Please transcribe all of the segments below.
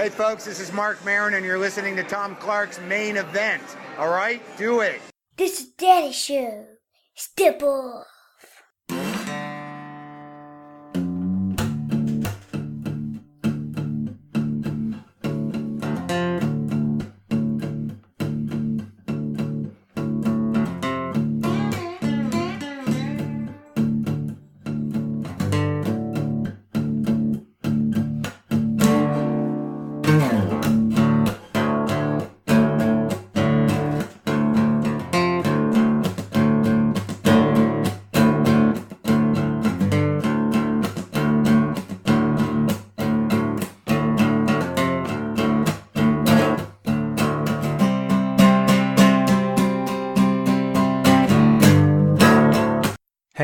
Hey folks, this is Mark Maron and you're listening to Tom Clark's Main Event. All right, do it. This is Daddy Show. Step off.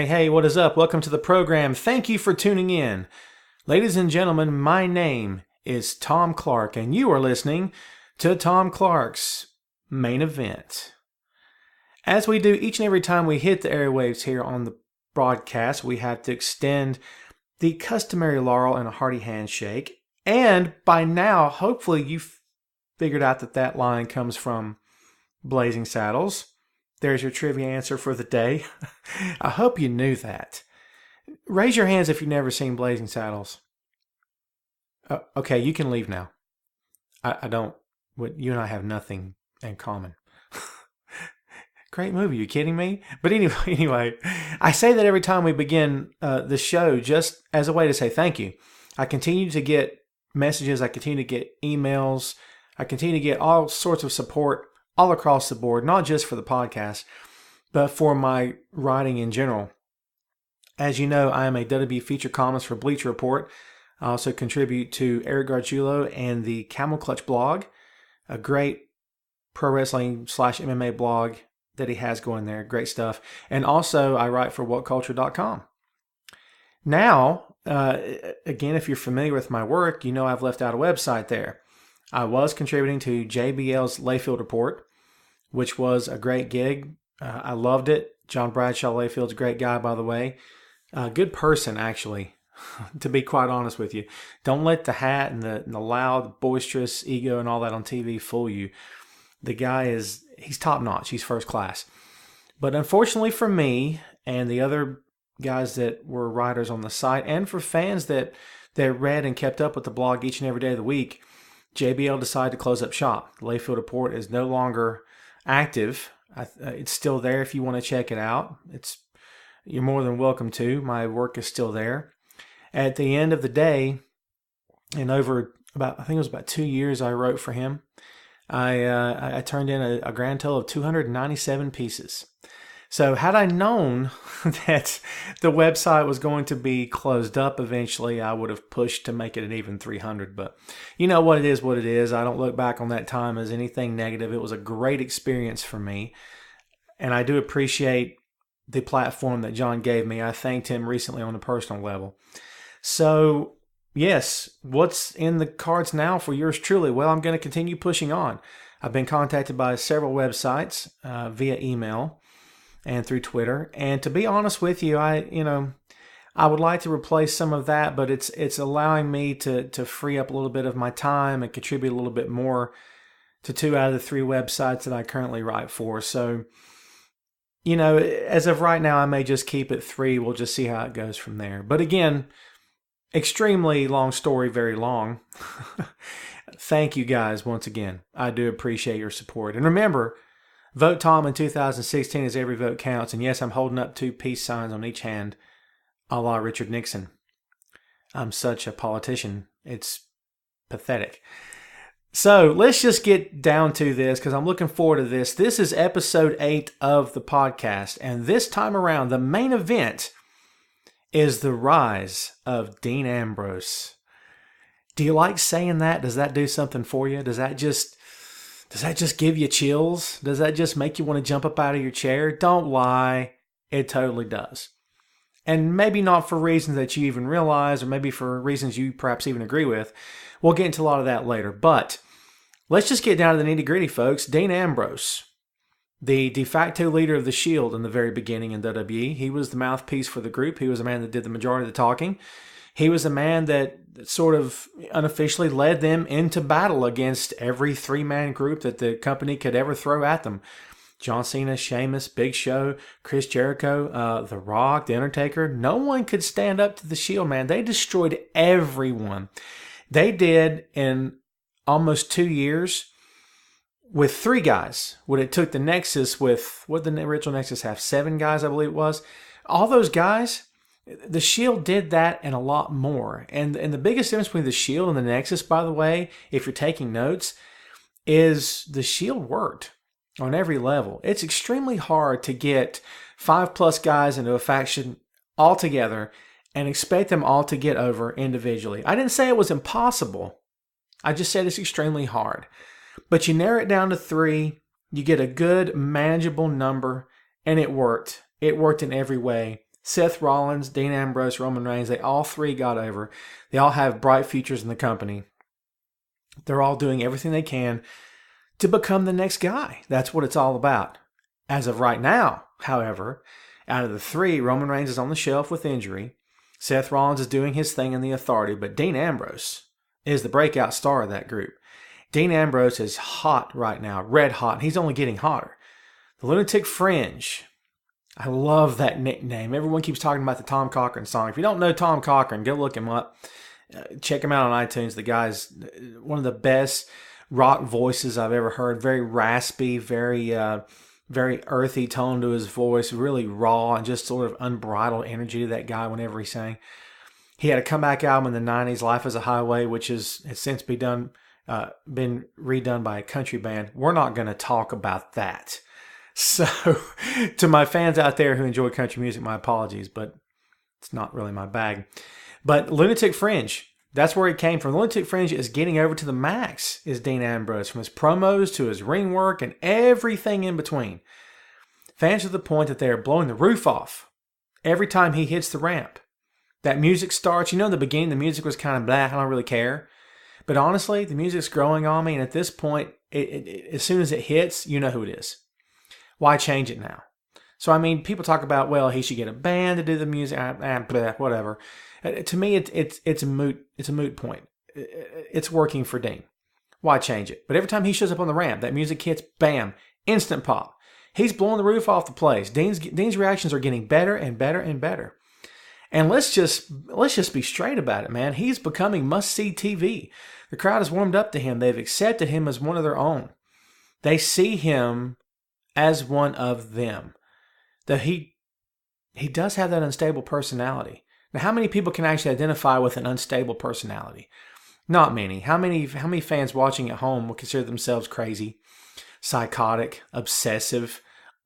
Hey, what is up? Welcome to the program. Thank you for tuning in. Ladies and gentlemen, my name is Tom Clark, and you are listening to Tom Clark's Main Event. As we do each and every time we hit the airwaves here on the broadcast, we have to extend the customary laurel and a hearty handshake. And by now, hopefully you've figured out that line comes from Blazing Saddles. There's your trivia answer for the day. I hope you knew that. Raise your hands if you've never seen Blazing Saddles. Okay, you can leave now. I don't. You and I have nothing in common. Great movie. You kidding me? But anyway, I say that every time we begin the show just as a way to say thank you. I continue to get messages. I continue to get emails. I continue to get all sorts of support all across the board, not just for the podcast, but for my writing in general. As you know, I am a WWE feature columnist for Bleacher Report. I also contribute to Eric Gargiulo and the Camel Clutch blog, a great pro wrestling / MMA blog that he has going there. Great stuff. And also, I write for whatculture.com. Now, again, if you're familiar with my work, you know I've left out a website there. I was contributing to JBL's Layfield Report, which was a great gig. I loved it. John Bradshaw Layfield's a great guy, by the way. Good person, actually, to be quite honest with you. Don't let the hat and the loud, boisterous ego and all that on TV fool you. The guy he's top notch. He's first class. But unfortunately for me and the other guys that were writers on the site, and for fans that read and kept up with the blog each and every day of the week, JBL decided to close up shop. The Layfield Report is no longer active. It's still there if you want to check it out. You're more than welcome to. My work is still there. At the end of the day, and over I think it was about 2 years I wrote for him, I turned in a grand total of 297 pieces. So had I known that the website was going to be closed up eventually, I would have pushed to make it an even 300. But you know what it is. I don't look back on that time as anything negative. It was a great experience for me. And I do appreciate the platform that John gave me. I thanked him recently on a personal level. So yes, what's in the cards now for yours truly? Well, I'm going to continue pushing on. I've been contacted by several websites via email and through Twitter. And to be honest with you, I would like to replace some of that, but it's allowing me to free up a little bit of my time and contribute a little bit more to 2 out of the 3 websites that I currently write for. So, as of right now, I may just keep it 3. We'll just see how it goes from there. But again, extremely long story, very long. Thank you guys once again. I do appreciate your support. And remember, Vote Tom in 2016 as every vote counts. And yes, I'm holding up 2 peace signs on each hand, a la Richard Nixon. I'm such a politician. It's pathetic. So let's just get down to this because I'm looking forward to this. This is episode 8 of the podcast. And this time around, the main event is the rise of Dean Ambrose. Do you like saying that? Does that do something for you? Does that just give you chills? Does that just make you want to jump up out of your chair? Don't lie. It totally does. And maybe not for reasons that you even realize, or maybe for reasons you perhaps even agree with. We'll get into a lot of that later. But let's just get down to the nitty-gritty, folks. Dean Ambrose, the de facto leader of the Shield in the very beginning in WWE. He was the mouthpiece for the group. He was the man that did the majority of the talking. He was a man that sort of unofficially led them into battle against every three-man group that the company could ever throw at them. John Cena, Sheamus, Big Show, Chris Jericho, The Rock, The Undertaker. No one could stand up to the Shield, man. They destroyed everyone. They did in almost 2 years with 3 guys. What it took the Nexus with, what did the original Nexus have? 7 guys, I believe it was. All those guys, the Shield did that and a lot more. And the biggest difference between the Shield and the Nexus, by the way, if you're taking notes, is the Shield worked on every level. It's extremely hard to get 5+ guys into a faction all together and expect them all to get over individually. I didn't say it was impossible. I just said it's extremely hard. But you narrow it down to 3, you get a good, manageable number, and it worked. It worked in every way. Seth Rollins, Dean Ambrose, Roman Reigns, they all 3 got over. They all have bright futures in the company. They're all doing everything they can to become the next guy. That's what it's all about. As of right now, however, out of the 3, Roman Reigns is on the shelf with injury. Seth Rollins is doing his thing in the Authority, but Dean Ambrose is the breakout star of that group. Dean Ambrose is hot right now, red hot, and he's only getting hotter. The Lunatic Fringe. I love that nickname. Everyone keeps talking about the Tom Cochran song. If you don't know Tom Cochran, go look him up. Check him out on iTunes. The guy's one of the best rock voices I've ever heard. Very raspy, very earthy tone to his voice, really raw and just sort of unbridled energy to that guy whenever he sang. He had a comeback album in the 90s, Life is a Highway, which has since been redone by a country band. We're not going to talk about that. So to my fans out there who enjoy country music, my apologies, but it's not really my bag. But Lunatic Fringe, that's where he came from. Lunatic Fringe is getting over to the max, is Dean Ambrose, from his promos to his ring work and everything in between. Fans to the point that they are blowing the roof off every time he hits the ramp. That music starts. You know, in the beginning, the music was kind of blah, I don't really care. But honestly, the music's growing on me, and at this point, as soon as it hits, you know who it is. Why change it now? So, I mean, people talk about, well, he should get a band to do the music, blah, whatever. To me, it's a moot point. It's working for Dean. Why change it? But every time he shows up on the ramp, that music hits, bam, instant pop. He's blowing the roof off the place. Dean's reactions are getting better and better and better. And let's just be straight about it, man. He's becoming must-see TV. The crowd has warmed up to him. They've accepted him as one of their own. They see him as one of them. Though he does have that unstable personality. Now, how many people can actually identify with an unstable personality? Not many. How many fans watching at home will consider themselves crazy, psychotic, obsessive,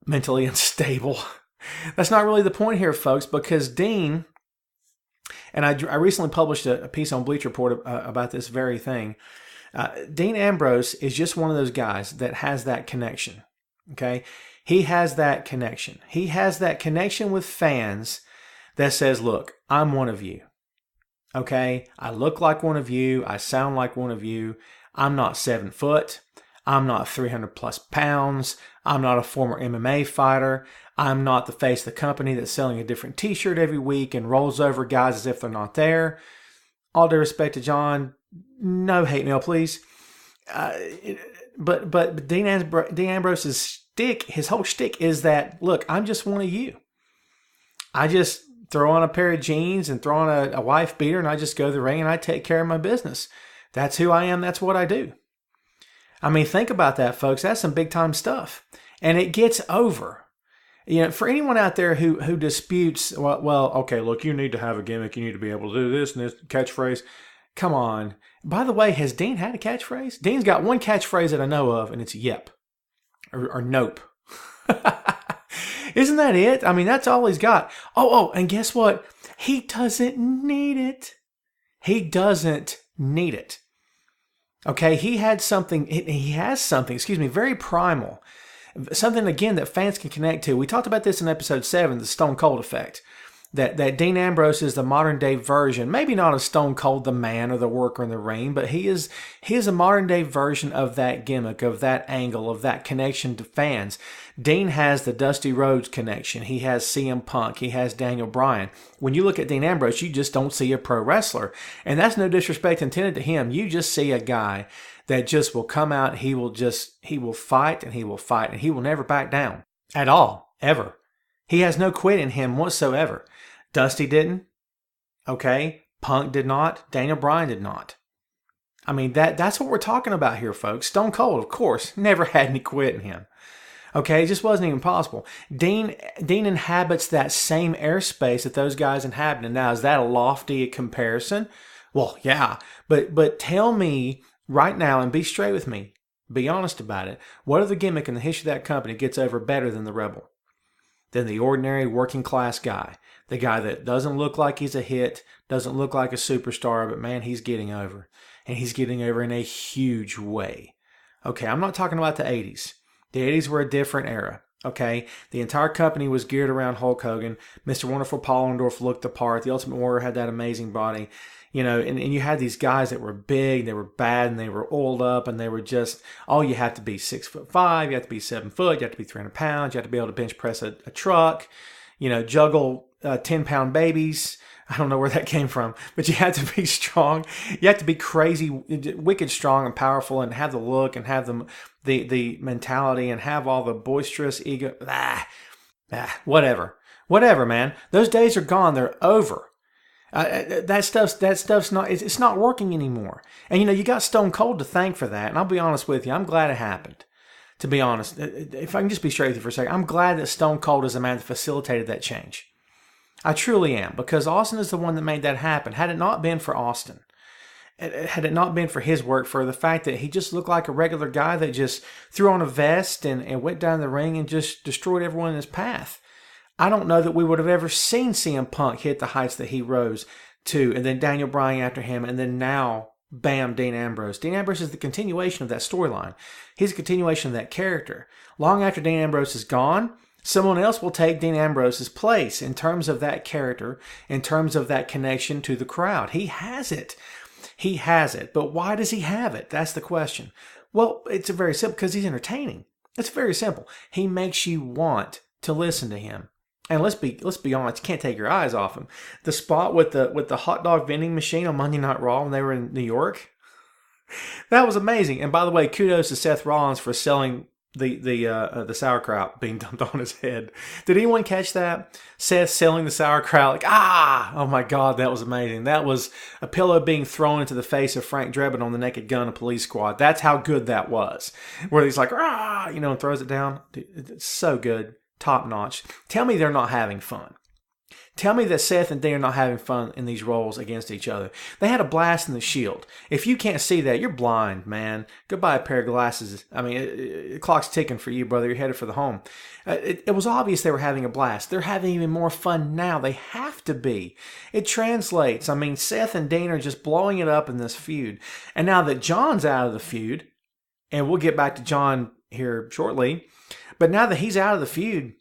mentally unstable? That's not really the point here, folks, because Dean, and I recently published a piece on Bleacher Report about this very thing. Dean Ambrose is just one of those guys that has that connection. Okay? He has that connection. He has that connection with fans that says, look, I'm one of you. Okay? I look like one of you. I sound like one of you. I'm not 7 foot. I'm not 300 plus pounds. I'm not a former MMA fighter. I'm not the face of the company that's selling a different t-shirt every week and rolls over guys as if they're not there. All due respect to John, no hate mail, please. But Dean Ambrose's shtick, his whole shtick is that, look, I'm just one of you. I just throw on a pair of jeans and throw on a wife beater and I just go to the ring and I take care of my business. That's who I am. That's what I do. I mean, think about that, folks. That's some big time stuff. And it gets over. You know, for anyone out there who disputes, well, okay, look, you need to have a gimmick. You need to be able to do this and this catchphrase. Come on. By the way, has Dean had a catchphrase? Dean's got one catchphrase that I know of, and it's yep or nope. Isn't that it? I mean, that's all he's got. Oh, and guess what? He doesn't need it. He doesn't need it. Okay, he has something, very primal. Something, again, that fans can connect to. We talked about this in episode 7, the Stone Cold effect. that Dean Ambrose is the modern day version, maybe not of Stone Cold the Man or the Worker in the Ring, but he is a modern day version of that gimmick, of that angle, of that connection to fans. Dean has the Dusty Rhodes connection. He has CM Punk. He has Daniel Bryan. When you look at Dean Ambrose, you just don't see a pro wrestler. And that's no disrespect intended to him. You just see a guy that just will come out. He will fight and he will fight and he will never back down at all, ever. He has no quit in him whatsoever. Dusty didn't. Okay. Punk did not. Daniel Bryan did not. I mean, that's what we're talking about here, folks. Stone Cold, of course, never had any quit in him. Okay, it just wasn't even possible. Dean inhabits that same airspace that those guys inhabit. And now, is that a lofty comparison? Well, yeah. But tell me right now, and be straight with me, be honest about it. What are the gimmick in the history of that company gets over better than the Rebel? Than the ordinary working class guy. The guy that doesn't look like he's a hit, doesn't look like a superstar, but man, he's getting over. And he's getting over in a huge way. Okay, I'm not talking about the 80s. The 80s were a different era. Okay, the entire company was geared around Hulk Hogan. Mr. Wonderful Paul Orndorff looked the part. The Ultimate Warrior had that amazing body. You know, and you had these guys that were big, they were bad, and they were oiled up, and they were just, you have to be 6'5", you have to be 7 foot, you have to be 300 pounds, you have to be able to bench press a truck, juggle 10-pound babies. I don't know where that came from, but you had to be strong. You have to be crazy, wicked strong and powerful, and have the look and have the mentality and have all the boisterous ego. Whatever, man. Those days are gone. They're over. That stuff's not. It's not working anymore. And you got Stone Cold to thank for that. And I'll be honest with you, I'm glad it happened. To be honest, if I can just be straight with you for a second, I'm glad that Stone Cold is the man that facilitated that change. I truly am, because Austin is the one that made that happen. Had it not been for Austin, had it not been for his work, for the fact that he just looked like a regular guy that just threw on a vest and went down the ring and just destroyed everyone in his path, I don't know that we would have ever seen CM Punk hit the heights that he rose to, and then Daniel Bryan after him, and then now, bam, Dean Ambrose. Dean Ambrose is the continuation of that storyline. He's a continuation of that character. Long after Dean Ambrose is gone, someone else will take Dean Ambrose's place in terms of that character, in terms of that connection to the crowd. He has it. He has it. But why does he have it? That's the question. Well, it's very simple, because he's entertaining. It's very simple. He makes you want to listen to him. And let's be honest, you can't take your eyes off him. The spot with the hot dog vending machine on Monday Night Raw when they were in New York, that was amazing. And by the way, kudos to Seth Rollins for selling the sauerkraut being dumped on his head. Did anyone catch that? Seth selling the sauerkraut, oh my God, that was amazing. That was a pillow being thrown into the face of Frank Drebin on the Naked Gun, a Police Squad. That's how good that was. Where he's like, and throws it down. Dude, it's so good. Top notch. Tell me they're not having fun. Tell me that Seth and Dean are not having fun in these roles against each other. They had a blast in the Shield. If you can't see that, you're blind, man. Go buy a pair of glasses. I mean, the clock's ticking for you, brother. You're headed for the home. It was obvious they were having a blast. They're having even more fun now. They have to be. It translates. I mean, Seth and Dean are just blowing it up in this feud. And now that John's out of the feud, and we'll get back to John here shortly, but now that he's out of the feud,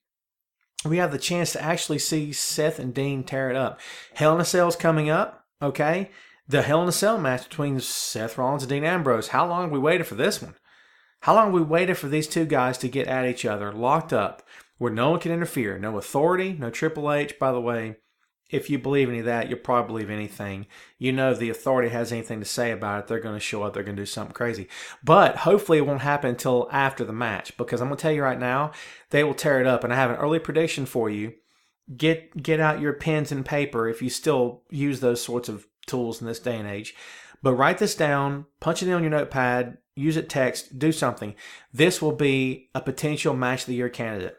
we have the chance to actually see Seth and Dean tear it up. Hell in a Cell's coming up, okay? The Hell in a Cell match between Seth Rollins and Dean Ambrose. How long have we waited for this one? How long have we waited for these two guys to get at each other, locked up, where no one can interfere? No authority, no Triple H. By the way, if you believe any of that, you'll probably believe anything. If the authority has anything to say about it, they're going to show up. They're going to do something crazy. But hopefully it won't happen until after the match, because I'm going to tell you right now, they will tear it up. And I have an early prediction for you. Get out your pens and paper if you still use those sorts of tools in this day and age. But write this down, punch it in on your notepad, use it text, do something. This will be a potential match of the year candidate.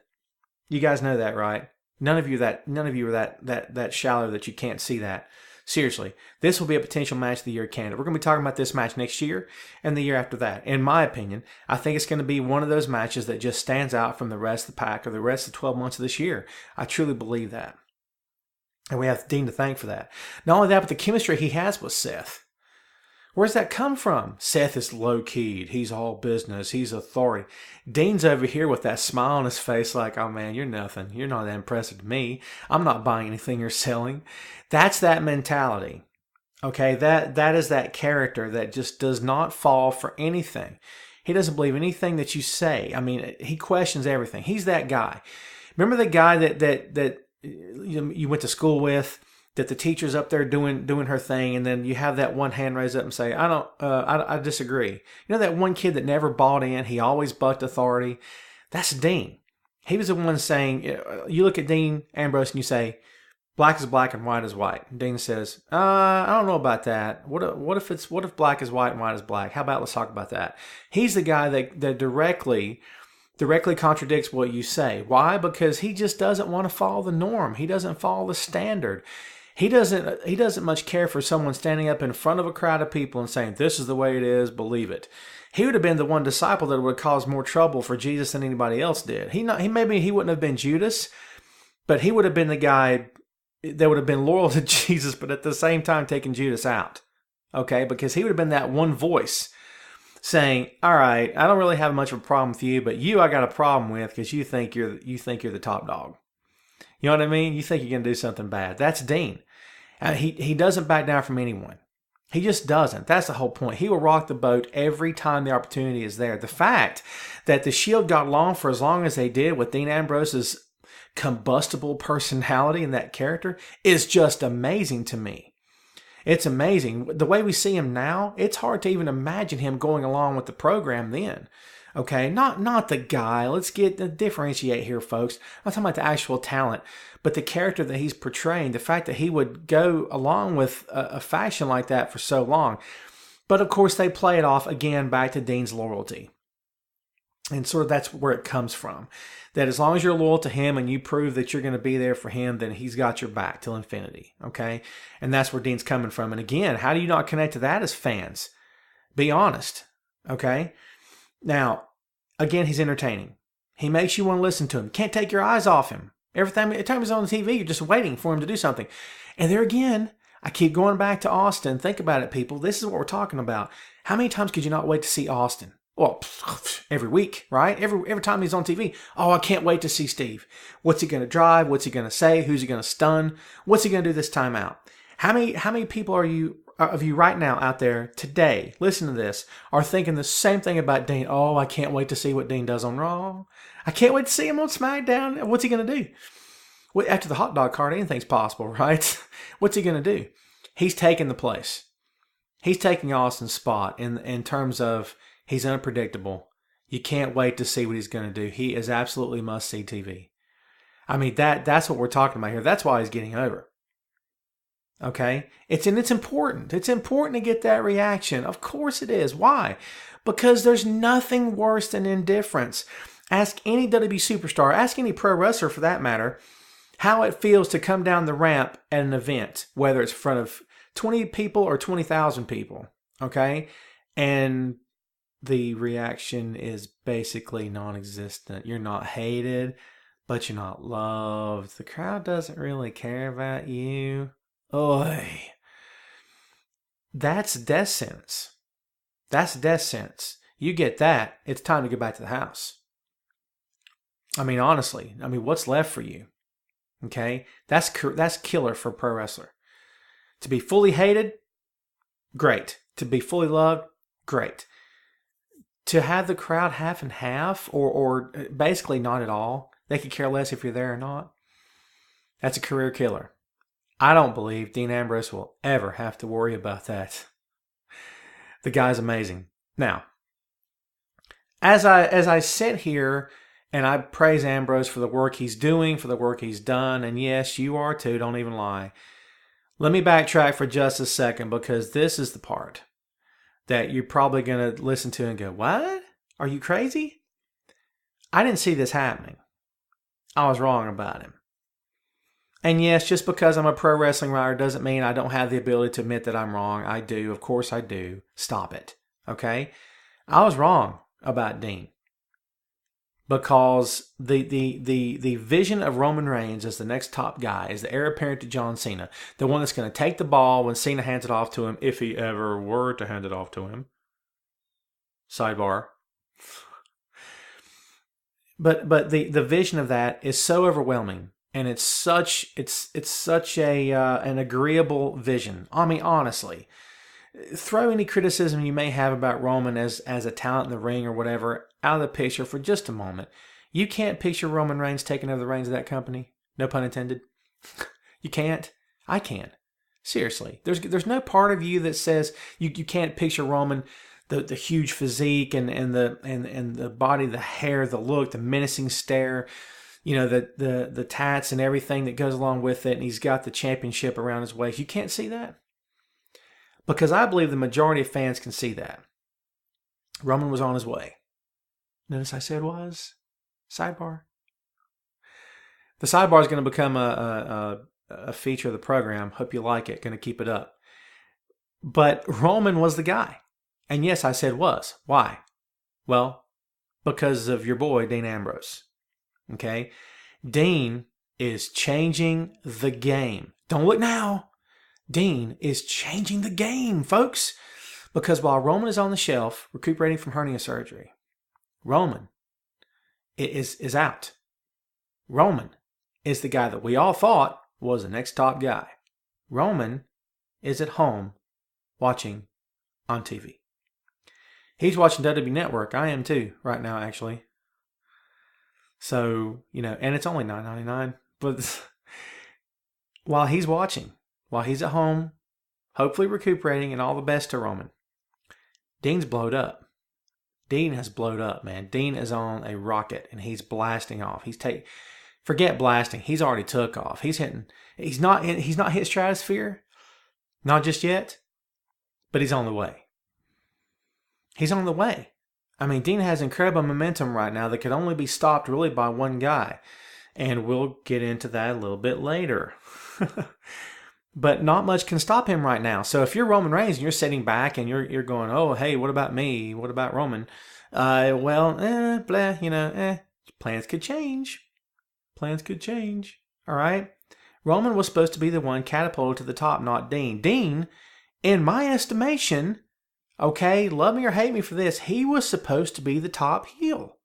You guys know that, right? None of you are that shallow that you can't see that. Seriously, this will be a potential match of the year candidate. We're going to be talking about this match next year and the year after that. In my opinion, I think it's going to be one of those matches that just stands out from the rest of the pack or the rest of the 12 months of this year. I truly believe that. And we have Dean to thank for that. Not only that, but the chemistry he has with Seth. Where's that come from? Seth is low-keyed. He's all business. He's authority. Dean's over here with that smile on his face like, oh man, you're nothing. You're not that impressive to me. I'm not buying anything you're selling. That's that mentality. Okay, that is that character that just does not fall for anything. He doesn't believe anything that you say. I mean, he questions everything. He's that guy. Remember the guy that you went to school with, that the teacher's up there doing her thing, and then you have that one hand raised up and say, I disagree. You know that one kid that never bought in, he always bucked authority? That's Dean. He was the one saying, you look at Dean Ambrose and you say, black is black and white is white. And Dean says, I don't know about that. What if black is white and white is black? How about let's talk about that? He's the guy that directly contradicts what you say. Why? Because he just doesn't want to follow the norm. He doesn't follow the standard. He doesn't much care for someone standing up in front of a crowd of people and saying, this is the way it is, believe it. He would have been the one disciple that would have caused more trouble for Jesus than anybody else did. Maybe he wouldn't have been Judas, but he would have been the guy that would have been loyal to Jesus, but at the same time taking Judas out. Okay? Because he would have been that one voice saying, all right, I don't really have much of a problem with you, but you I got a problem with because you think you're the top dog. You know what I mean? You think you're going to do something bad. That's Dean. He doesn't back down from anyone. He just doesn't. That's the whole point. He will rock the boat every time the opportunity is there. The fact that the Shield got along for as long as they did with Dean Ambrose's combustible personality and that character is just amazing to me. It's amazing. The way we see him now, it's hard to even imagine him going along with the program then. Okay, not the guy. Let's differentiate here, folks. I'm not talking about the actual talent, but the character that he's portraying, the fact that he would go along with a fashion like that for so long. But of course, they play it off again back to Dean's loyalty. And sort of that's where it comes from. That as long as you're loyal to him and you prove that you're going to be there for him, then he's got your back till infinity. Okay? And that's where Dean's coming from. And again, how do you not connect to that as fans? Be honest. Okay? Now, again, he's entertaining. He makes you want to listen to him. Can't take your eyes off him. Every time he's on the TV, you're just waiting for him to do something. And there again, I keep going back to Austin. Think about it, people. This is what we're talking about. How many times could you not wait to see Austin? Well, every week, right? Every time he's on TV. Oh, I can't wait to see Steve. What's he going to drive? What's he going to say? Who's he going to stun? What's he going to do this time out? How many people of you right now out there today, listen to this, are thinking the same thing about Dean? Oh, I can't wait to see what Dean does on Raw. I can't wait to see him on SmackDown. What's he going to do? Well, after the hot dog cart, anything's possible, right? What's he going to do? He's taking the place. He's taking Austin's spot in terms of he's unpredictable. You can't wait to see what he's going to do. He is absolutely must-see TV. I mean, that's what we're talking about here. That's why he's getting over. Okay? It's important. It's important to get that reaction. Of course it is. Why? Because there's nothing worse than indifference. Ask any WWE superstar, ask any pro wrestler for that matter, how it feels to come down the ramp at an event, whether it's in front of 20 people or 20,000 people. Okay? And the reaction is basically non-existent. You're not hated, but you're not loved. The crowd doesn't really care about you. Oy. That's death sentence. That's death sentence. You get that, it's time to go back to the house. I mean, honestly, what's left for you? Okay? That's killer for a pro wrestler. To be fully hated, great. To be fully loved, great. To have the crowd half and half, or basically not at all, they could care less if you're there or not, that's a career killer. I don't believe Dean Ambrose will ever have to worry about that. The guy's amazing. Now, as I sit here and I praise Ambrose for the work he's doing, for the work he's done, and yes, you are too, don't even lie. Let me backtrack for just a second, because this is the part that you're probably going to listen to and go, what? Are you crazy? I didn't see this happening. I was wrong about him. And yes, just because I'm a pro wrestling writer doesn't mean I don't have the ability to admit that I'm wrong. I do. Of course I do. Stop it. Okay? I was wrong about Dean. because the vision of Roman Reigns as the next top guy, is the heir apparent to John Cena, the one that's going to take the ball when Cena hands it off to him, if he ever were to hand it off to him. Sidebar. But the vision of that is so overwhelming, and it's such a an agreeable vision. I mean, honestly, throw any criticism you may have about Roman as a talent in the ring or whatever out of the picture for just a moment. You can't picture Roman Reigns taking over the reins of that company. No pun intended. You can't. I can't. Seriously. There's no part of you that says you can't picture Roman, the huge physique and the body, the hair, the look, the menacing stare, the tats and everything that goes along with it, and he's got the championship around his waist. You can't see that? Because I believe the majority of fans can see that. Roman was on his way. Notice I said was. Sidebar. The sidebar is going to become a feature of the program. Hope you like it. Going to keep it up. But Roman was the guy. And yes, I said was. Why? Well, because of your boy, Dean Ambrose. Okay? Dean is changing the game. Don't look now. Dean is changing the game, folks. Because while Roman is on the shelf recuperating from hernia surgery, Roman is out. Roman is the guy that we all thought was the next top guy. Roman is at home watching on TV. He's watching WWE Network. I am too right now, actually. So, and it's only $9.99. But while he's watching, while he's at home, hopefully recuperating, and all the best to Roman, Dean's blowed up. Dean has blowed up, man. Dean is on a rocket, and he's blasting off. Forget blasting. He's already took off. He's hitting. He's not hit stratosphere, not just yet, but he's on the way. He's on the way. I mean, Dean has incredible momentum right now that could only be stopped really by one guy, and we'll get into that a little bit later. But not much can stop him right now. So if you're Roman Reigns and you're sitting back and you're going, oh, hey, what about me? What about Roman? Plans could change. Plans could change. All right? Roman was supposed to be the one catapulted to the top, not Dean. Dean, in my estimation, okay, love me or hate me for this, he was supposed to be the top heel.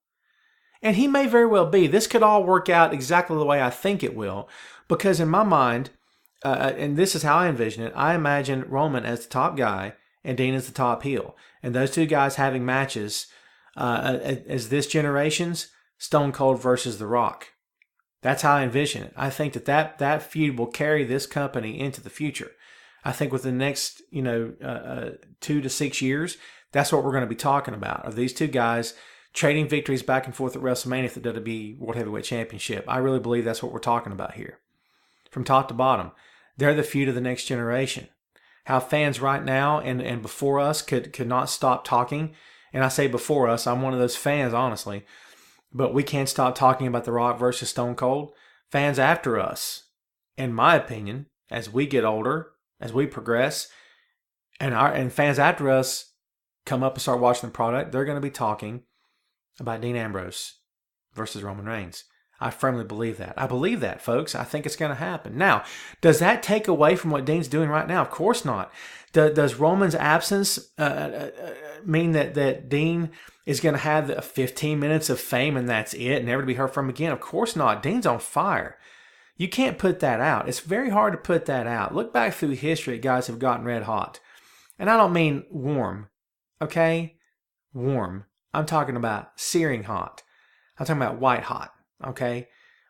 And he may very well be. This could all work out exactly the way I think it will. Because in my mind, and this is how I envision it, I imagine Roman as the top guy and Dean as the top heel. And those two guys having matches as this generation's Stone Cold versus The Rock. That's how I envision it. I think that feud will carry this company into the future. I think within the next 2 to 6 years, that's what we're going to be talking about. Are these two guys trading victories back and forth at WrestleMania for the WWE World Heavyweight Championship? I really believe that's what we're talking about here. From top to bottom. They're the feud of the next generation. How fans right now and before us could not stop talking. And I say before us, I'm one of those fans, honestly. But we can't stop talking about The Rock versus Stone Cold. Fans after us, in my opinion, as we get older, as we progress, and fans after us come up and start watching the product, they're going to be talking about Dean Ambrose versus Roman Reigns. I firmly believe that. I believe that, folks. I think it's going to happen. Now, does that take away from what Dean's doing right now? Of course not. Does Roman's absence mean that Dean is going to have 15 minutes of fame and that's it, never to be heard from again? Of course not. Dean's on fire. You can't put that out. It's very hard to put that out. Look back through history, guys have gotten red hot. And I don't mean warm, okay? Warm. I'm talking about searing hot. I'm talking about white hot. Okay,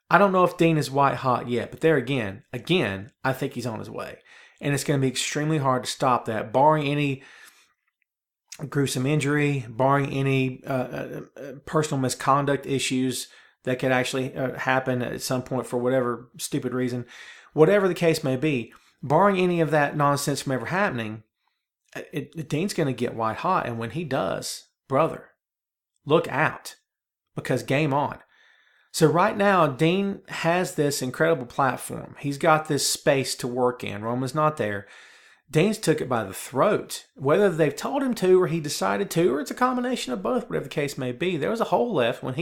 I don't know if Dean is white hot yet, but there again, I think he's on his way. And it's going to be extremely hard to stop that, barring any gruesome injury, barring any personal misconduct issues that could actually happen at some point for whatever stupid reason. Whatever the case may be, barring any of that nonsense from ever happening, Dean's going to get white hot. And when he does, brother, look out, because game on. So right now, Dean has this incredible platform. He's got this space to work in. Roman's not there. Dean's took it by the throat. Whether they've told him to or he decided to, or it's a combination of both, whatever the case may be. There was a hole left when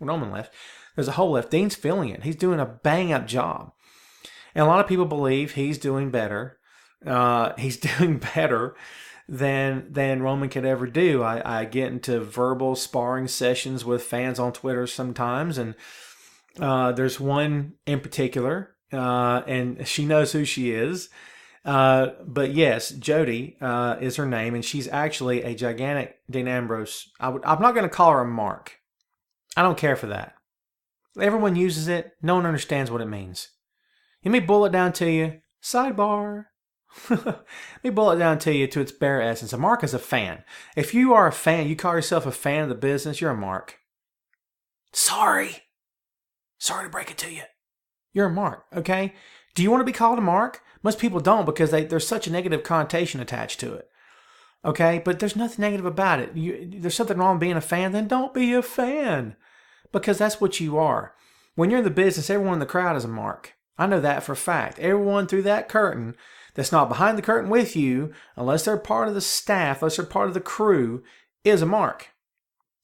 Roman left. There's a hole left. Dean's filling it. He's doing a bang-up job. And a lot of people believe he's doing better. He's doing better than Roman could ever do. I get into verbal sparring sessions with fans on Twitter sometimes, and there's one in particular, and she knows who she is. But yes, Jody is her name, and she's actually a gigantic Dean Ambrose. I'm not going to call her a mark. I don't care for that. Everyone uses it. No one understands what it means. Let me boil it down to you. Sidebar. Let me boil it down to you to its bare essence. A mark is a fan. If you are a fan, you call yourself a fan of the business, you're a mark. Sorry to break it to you. You're a mark, okay? Do you want to be called a mark? Most people don't because there's such a negative connotation attached to it. Okay? But there's nothing negative about it. There's something wrong with being a fan, then don't be a fan. Because that's what you are. When you're in the business, everyone in the crowd is a mark. I know that for a fact. Everyone through that curtain that's not behind the curtain with you, unless they're part of the staff, unless they're part of the crew, is a mark.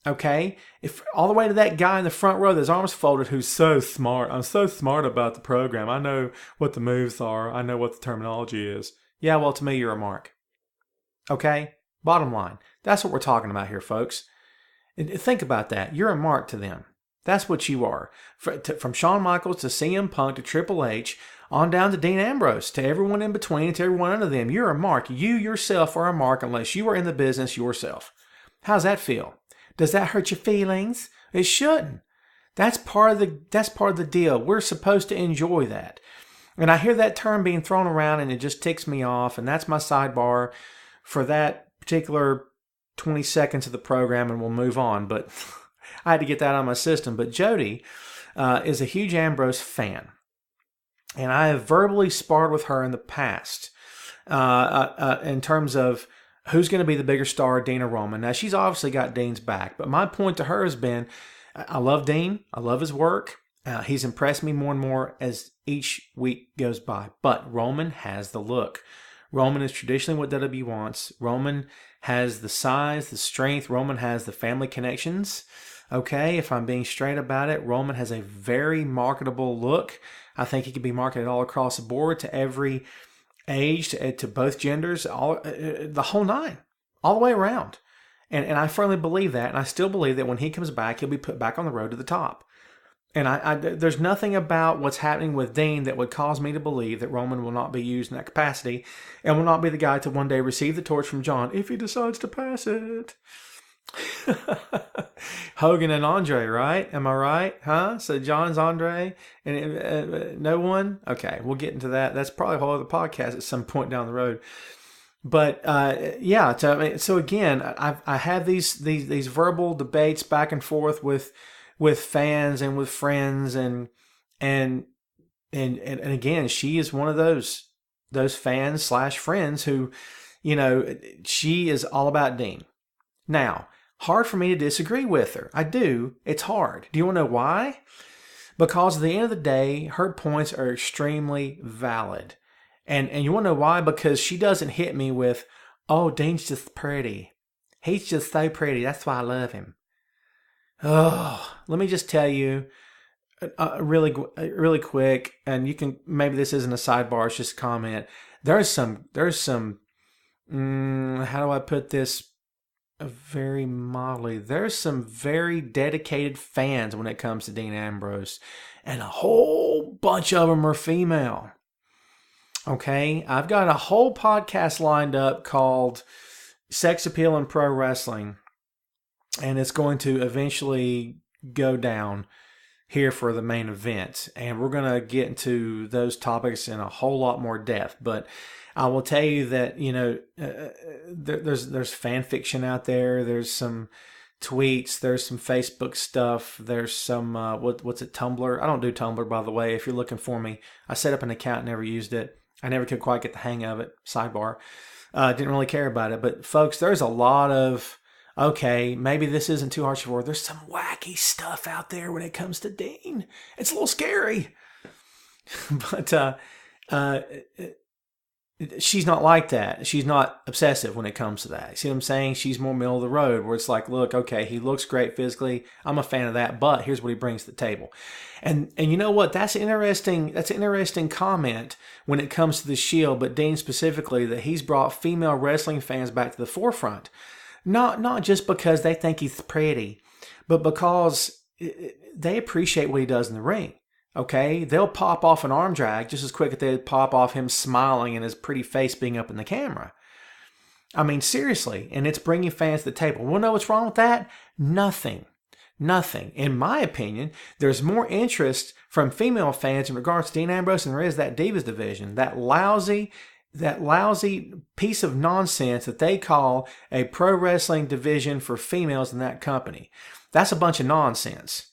Okay? If all the way to that guy in the front row with his arms folded who's so smart. I'm so smart about the program. I know what the moves are. I know what the terminology is. Yeah, well, to me, you're a mark. Okay? Bottom line. That's what we're talking about here, folks. And think about that. You're a mark to them. That's what you are. From Shawn Michaels to CM Punk to Triple H, on down to Dean Ambrose, to everyone in between, to everyone under them. You're a mark. You yourself are a mark unless you are in the business yourself. How's that feel? Does that hurt your feelings? It shouldn't. That's part of the deal. We're supposed to enjoy that. And I hear that term being thrown around and it just ticks me off. And that's my sidebar for that particular 20 seconds of the program, and we'll move on. But I had to get that out of my system. But Jody is a huge Ambrose fan. And I have verbally sparred with her in the past in terms of who's going to be the bigger star, Dean or Roman. Now, she's obviously got Dean's back. But my point to her has been, I love Dean. I love his work. He's impressed me more and more as each week goes by. But Roman has the look. Roman is traditionally what WWE wants. Roman has the size, the strength. Roman has the family connections. Okay, if I'm being straight about it, Roman has a very marketable look. I think he can be marketed all across the board to every age, to both genders, the whole nine, all the way around. And I firmly believe that, and I still believe that when he comes back, he'll be put back on the road to the top. And there's nothing about what's happening with Dean that would cause me to believe that Roman will not be used in that capacity and will not be the guy to one day receive the torch from John if he decides to pass it. Hogan and Andre, right? Am I right? Huh? So John's Andre and no one? Okay, we'll get into that. That's probably a whole other podcast at some point down the road. But yeah, so again, I have these verbal debates back and forth with fans and with friends, and again, she is one of those fans / friends who, she is all about Dean. Now, hard for me to disagree with her. I do. It's hard. Do you want to know why? Because at the end of the day, her points are extremely valid. And you want to know why? Because she doesn't hit me with, oh, Dean's just pretty. He's just so pretty. That's why I love him. Oh, let me just tell you really quick, and you can, maybe this isn't a sidebar, it's just a comment. There's some, how do I put this very mildly? There's some very dedicated fans when it comes to Dean Ambrose, and a whole bunch of them are female. Okay, I've got a whole podcast lined up called Sex Appeal in Pro Wrestling, and it's going to eventually go down here for the main event. And we're going to get into those topics in a whole lot more depth. But I will tell you that, there's fan fiction out there. There's some tweets. There's some Facebook stuff. There's some, what's it, Tumblr? I don't do Tumblr, by the way. If you're looking for me, I set up an account, never used it. I never could quite get the hang of it. Sidebar. Didn't really care about it. But folks, there's a lot of, okay, maybe this isn't too harsh for her. There's some wacky stuff out there when it comes to Dean. It's a little scary. But she's not like that. She's not obsessive when it comes to that. See what I'm saying? She's more middle of the road, where it's like, look, okay, he looks great physically. I'm a fan of that, but here's what he brings to the table. And you know what? That's an interesting comment when it comes to the Shield, but Dean specifically, that he's brought female wrestling fans back to the forefront. Not just because they think he's pretty, but because they appreciate what he does in the ring. Okay, they'll pop off an arm drag just as quick as they'd pop off him smiling and his pretty face being up in the camera. I mean, seriously, and it's bringing fans to the table. We'll know what's wrong with that? Nothing. In my opinion, there's more interest from female fans in regards to Dean Ambrose than there is that Divas division. That lousy piece of nonsense that they call a pro wrestling division for females in that company. That's a bunch of nonsense.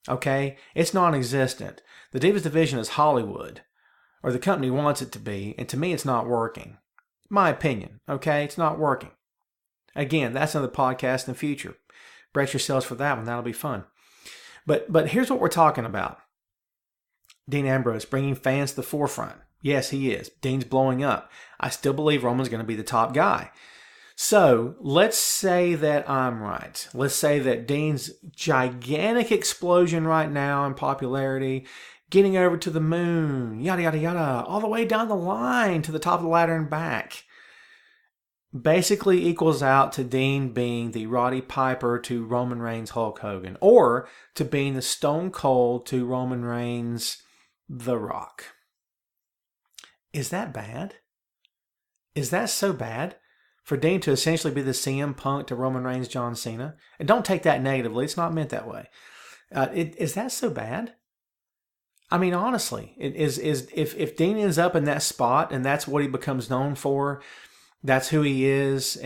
Okay? It's non-existent. The Divas division is Hollywood, or the company wants it to be, and to me it's not working. My opinion, okay? It's not working. Again, that's another podcast in the future. Brace yourselves for that one. That'll be fun. But here's what we're talking about. Dean Ambrose bringing fans to the forefront. Yes, he is. Dean's blowing up. I still believe Roman's going to be the top guy. So let's say that I'm right. Let's say that Dean's gigantic explosion right now in popularity, getting over to the moon, yada, yada, yada, all the way down the line to the top of the ladder and back, basically equals out to Dean being the Roddy Piper to Roman Reigns Hulk Hogan, or to being the Stone Cold to Roman Reigns The Rock. Is that bad? Is that so bad? For Dean to essentially be the CM Punk to Roman Reigns John Cena? And don't take that negatively. It's not meant that way. Is that so bad? I mean, honestly, if Dean ends up in that spot and that's what he becomes known for, that's who he is,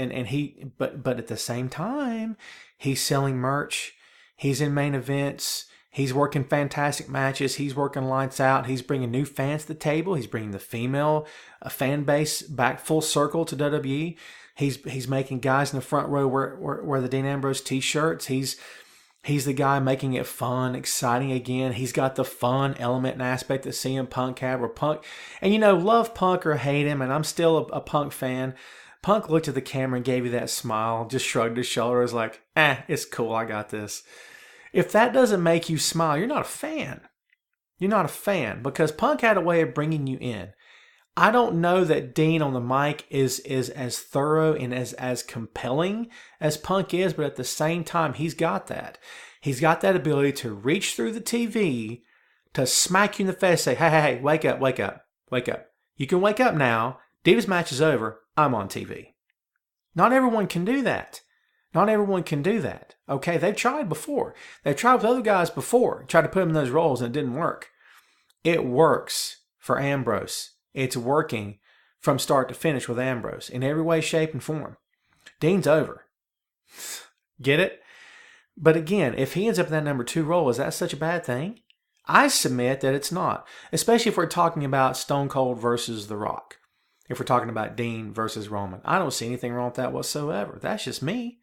but at the same time, he's selling merch, he's in main events, he's working fantastic matches, he's working lights out, he's bringing new fans to the table, he's bringing the female fan base back full circle to WWE. He's making guys in the front row wear the Dean Ambrose t-shirts. He's the guy making it fun, exciting again. He's got the fun element and aspect that CM Punk had, where Punk, and love Punk or hate him, and I'm still a Punk fan. Punk looked at the camera and gave you that smile, just shrugged his shoulders like, it's cool, I got this. If that doesn't make you smile, you're not a fan. You're not a fan, because Punk had a way of bringing you in. I don't know that Dean on the mic is as thorough and as compelling as Punk is, but at the same time, he's got that. He's got that ability to reach through the TV, to smack you in the face, say, hey, wake up. You can wake up now. Divas match is over. I'm on TV. Not everyone can do that. Okay, they've tried before. They've tried with other guys before, tried to put them in those roles, and it didn't work. It works for Ambrose. It's working from start to finish with Ambrose in every way, shape, and form. Dean's over. Get it? But again, if he ends up in that number 2 role, is that such a bad thing? I submit that it's not, especially if we're talking about Stone Cold versus The Rock. If we're talking about Dean versus Roman. I don't see anything wrong with that whatsoever. That's just me.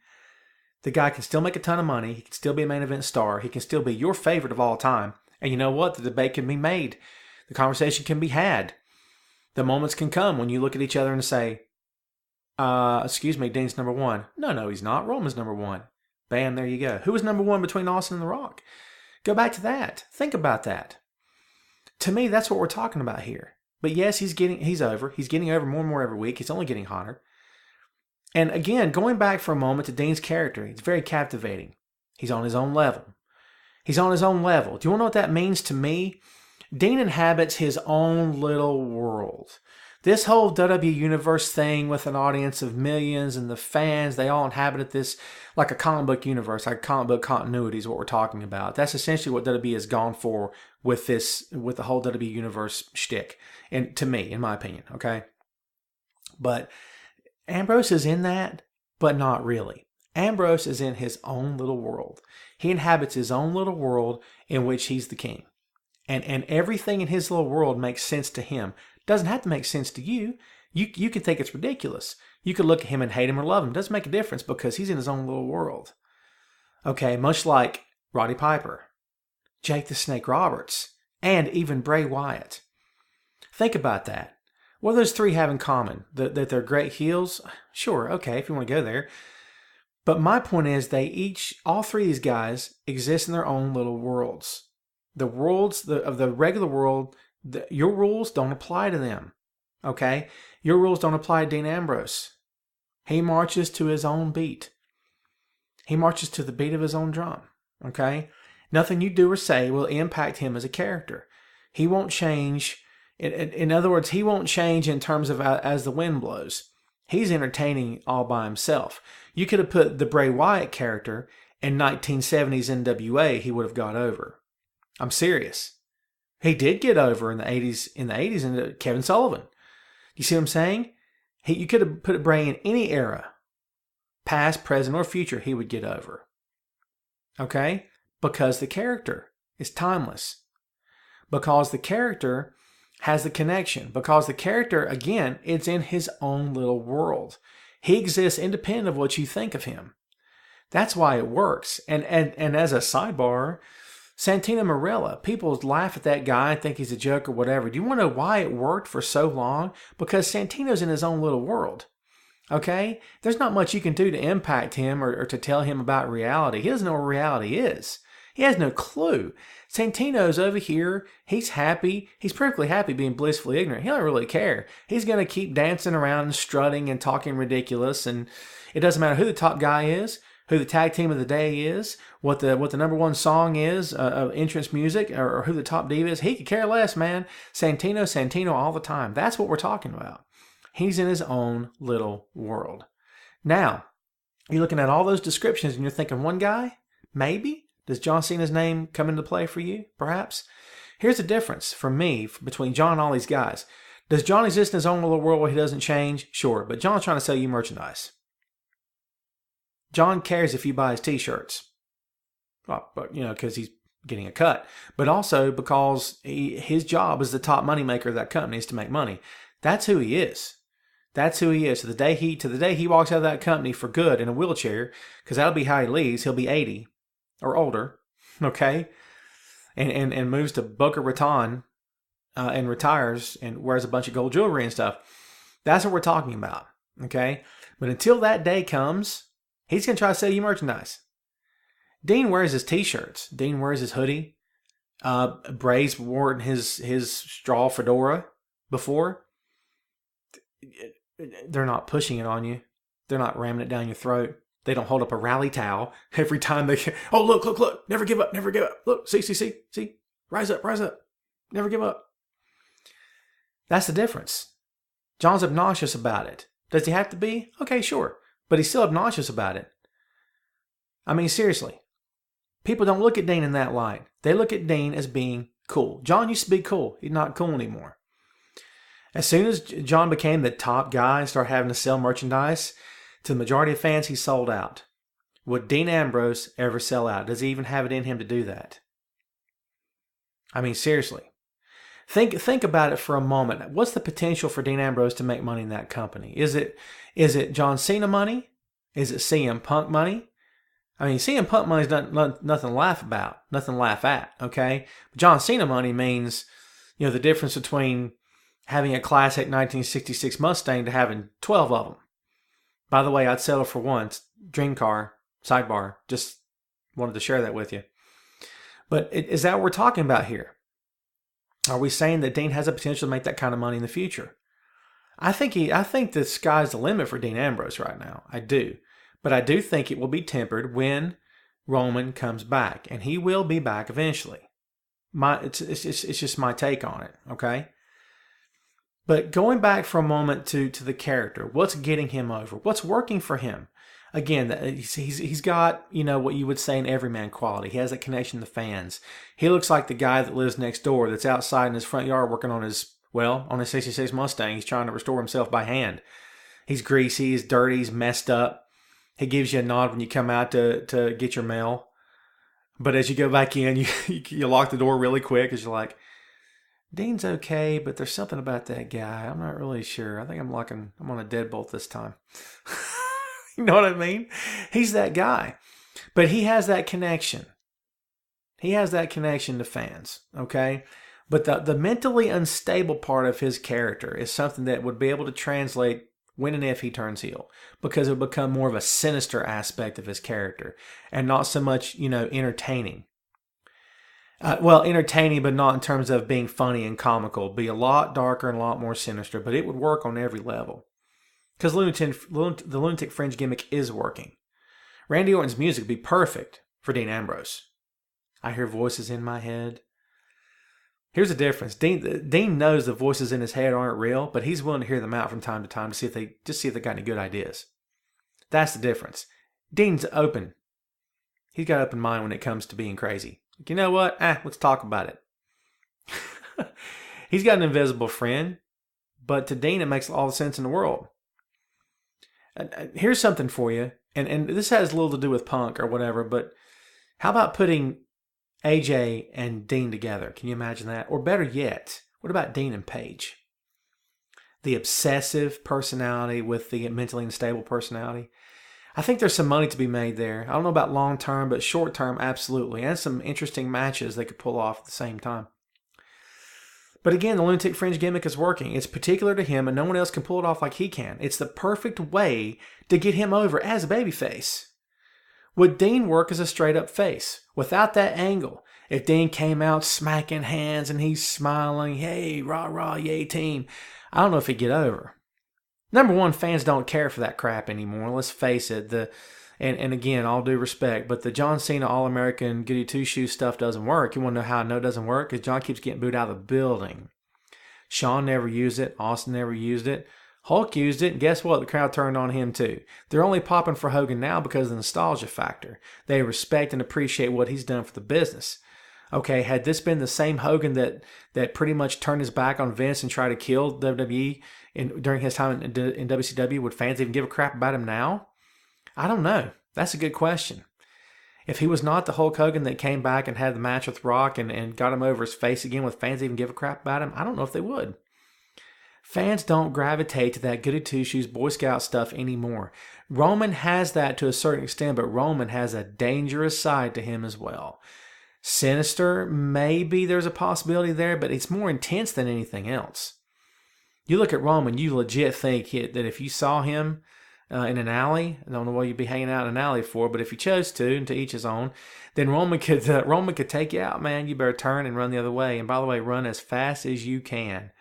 The guy can still make a ton of money. He can still be a main event star. He can still be your favorite of all time. And you know what? The debate can be made. The conversation can be had. The moments can come when you look at each other and say, excuse me, Dean's number 1. No, he's not. Roman's number 1. Bam, there you go. Who was number 1 between Austin and The Rock? Go back to that. Think about that. To me, that's what we're talking about here. But yes, he's over. He's getting over more and more every week. He's only getting hotter. And again, going back for a moment to Dean's character, it's very captivating. He's on his own level. Do you want to know what that means to me? Dean inhabits his own little world. This whole WWE Universe thing with an audience of millions and the fans, they all inhabited this like a comic book universe, like comic book continuity is what we're talking about. That's essentially what WWE has gone for with the whole WWE Universe shtick, and to me, in my opinion, okay? But Ambrose is in that, but not really. Ambrose is in his own little world. He inhabits his own little world in which he's the king. And everything in his little world makes sense to him. Doesn't have to make sense to you. You can think it's ridiculous. You could look at him and hate him or love him. Doesn't make a difference because he's in his own little world. Okay, much like Roddy Piper, Jake the Snake Roberts, and even Bray Wyatt. Think about that. What do those three have in common? That they're great heels? Sure, okay, if you want to go there. But my point is all three of these guys exist in their own little worlds. The worlds of the regular world, your rules don't apply to them. Okay? Your rules don't apply to Dean Ambrose. He marches to his own beat. He marches to the beat of his own drum. Okay? Nothing you do or say will impact him as a character. He won't change. In other words, he won't change in terms of as the wind blows. He's entertaining all by himself. You could have put the Bray Wyatt character in 1970s NWA, he would have got over. I'm serious. He did get over in the 80s. In Kevin Sullivan. You see what I'm saying? You could have put Bray in any era, past, present, or future, he would get over. Okay? Because the character is timeless. Because the character has the connection. Because the character, again, it's in his own little world. He exists independent of what you think of him. That's why it works. And as a sidebar, Santino Marella, people laugh at that guy and think he's a joke or whatever. Do you want to know why it worked for so long? Because Santino's in his own little world. Okay? There's not much you can do to impact him or to tell him about reality. He doesn't know what reality is. He has no clue. Santino's over here. He's happy. He's perfectly happy being blissfully ignorant. He don't really care. He's going to keep dancing around and strutting and talking ridiculous. And it doesn't matter who the top guy is, who the tag team of the day is, what the number one song is of entrance music, or who the top diva is. He could care less, man. Santino all the time. That's what we're talking about. He's in his own little world. Now, you're looking at all those descriptions and you're thinking, one guy? Maybe? Does John Cena's name come into play for you, perhaps? Here's the difference for me between John and all these guys. Does John exist in his own little world where he doesn't change? Sure, but John's trying to sell you merchandise. John cares if you buy his t-shirts. Well, but, because he's getting a cut. But also because his job as the top moneymaker of that company is to make money. That's who he is. That's who he is. To the day he walks out of that company for good in a wheelchair, because that'll be how he leaves. He'll be 80 or older, okay, and moves to Boca Raton and retires and wears a bunch of gold jewelry and stuff. That's what we're talking about, okay? But until that day comes, he's going to try to sell you merchandise. Dean wears his t-shirts. Dean wears his hoodie. Bray's worn his straw fedora before. They're not pushing it on you. They're not ramming it down your throat. They don't hold up a rally towel every time they, oh, look, never give up, never give up. Look, see, rise up, never give up. That's the difference. John's obnoxious about it. Does he have to be? Okay, sure. But he's still obnoxious about it. I mean, seriously. People don't look at Dean in that light. They look at Dean as being cool. John used to be cool. He's not cool anymore. As soon as John became the top guy and started having to sell merchandise, to the majority of fans, he sold out. Would Dean Ambrose ever sell out? Does he even have it in him to do that? I mean, seriously. Think about it for a moment. What's the potential for Dean Ambrose to make money in that company? Is it John Cena money? Is it CM Punk money? I mean, CM Punk money is nothing to laugh about, nothing to laugh at, okay? But John Cena money means, the difference between having a classic 1966 Mustang to having 12 of them. By the way, I'd settle for one. It's dream car, sidebar. Just wanted to share that with you. But is that what we're talking about here? Are we saying that Dean has the potential to make that kind of money in the future? I think the sky's the limit for Dean Ambrose right now. I do. But I do think it will be tempered when Roman comes back. And he will be back eventually. It's just my take on it, okay? But going back for a moment to the character, what's getting him over? What's working for him? Again, he's got, what you would say an everyman quality. He has that connection to fans. He looks like the guy that lives next door that's outside in his front yard working on his 66 Mustang. He's trying to restore himself by hand. He's greasy, he's dirty, he's messed up. He gives you a nod when you come out to get your mail. But as you go back in, you lock the door really quick because you're like, Dean's okay, but there's something about that guy. I'm not really sure. I think I'm on a deadbolt this time. You know what I mean? He's that guy. But he has that connection. He has that connection to fans, okay? But the mentally unstable part of his character is something that would be able to translate when and if he turns heel, because it would become more of a sinister aspect of his character and not so much, entertaining. Entertaining, but not in terms of being funny and comical. It'd be a lot darker and a lot more sinister, but it would work on every level. Because the Lunatic Fringe gimmick is working. Randy Orton's music would be perfect for Dean Ambrose. I hear voices in my head. Here's the difference. Dean knows the voices in his head aren't real, but he's willing to hear them out from time to time to see if they got any good ideas. That's the difference. Dean's open. He's got an open mind when it comes to being crazy. Like, you know what? Let's talk about it. He's got an invisible friend, but to Dean it makes all the sense in the world. Here's something for you, and this has little to do with Punk or whatever, but how about putting AJ and Dean together? Can you imagine that? Or better yet, what about Dean and Paige? The obsessive personality with the mentally unstable personality. I think there's some money to be made there. I don't know about long term, but short term, absolutely. And some interesting matches they could pull off at the same time. But again, the Lunatic Fringe gimmick is working. It's particular to him, and no one else can pull it off like he can. It's the perfect way to get him over as a babyface. Would Dean work as a straight-up face without that angle? If Dean came out smacking hands and he's smiling, hey, rah, rah, yay, team, I don't know if he'd get over. Number one, fans don't care for that crap anymore. Let's face it. And again, all due respect, but the John Cena All-American Goody Two-Shoes stuff doesn't work. You want to know how I know it doesn't work? Because John keeps getting booed out of the building. Shawn never used it. Austin never used it. Hulk used it, and guess what? The crowd turned on him too. They're only popping for Hogan now because of the nostalgia factor. They respect and appreciate what he's done for the business. Okay, had this been the same Hogan that pretty much turned his back on Vince and tried to kill WWE during his time in WCW, would fans even give a crap about him now? I don't know. That's a good question. If he was not the Hulk Hogan that came back and had the match with Rock and got him over his face again, would fans even give a crap about him? I don't know if they would. Fans don't gravitate to that goody two-shoes Boy Scout stuff anymore. Roman has that to a certain extent, but Roman has a dangerous side to him as well. Sinister, maybe there's a possibility there, but it's more intense than anything else. You look at Roman, you legit think that if you saw him in an alley, I don't know what you'd be hanging out in an alley for, but if you chose to, and to each his own, then Roman could take you out, man. You better turn and run the other way. And by the way, run as fast as you can.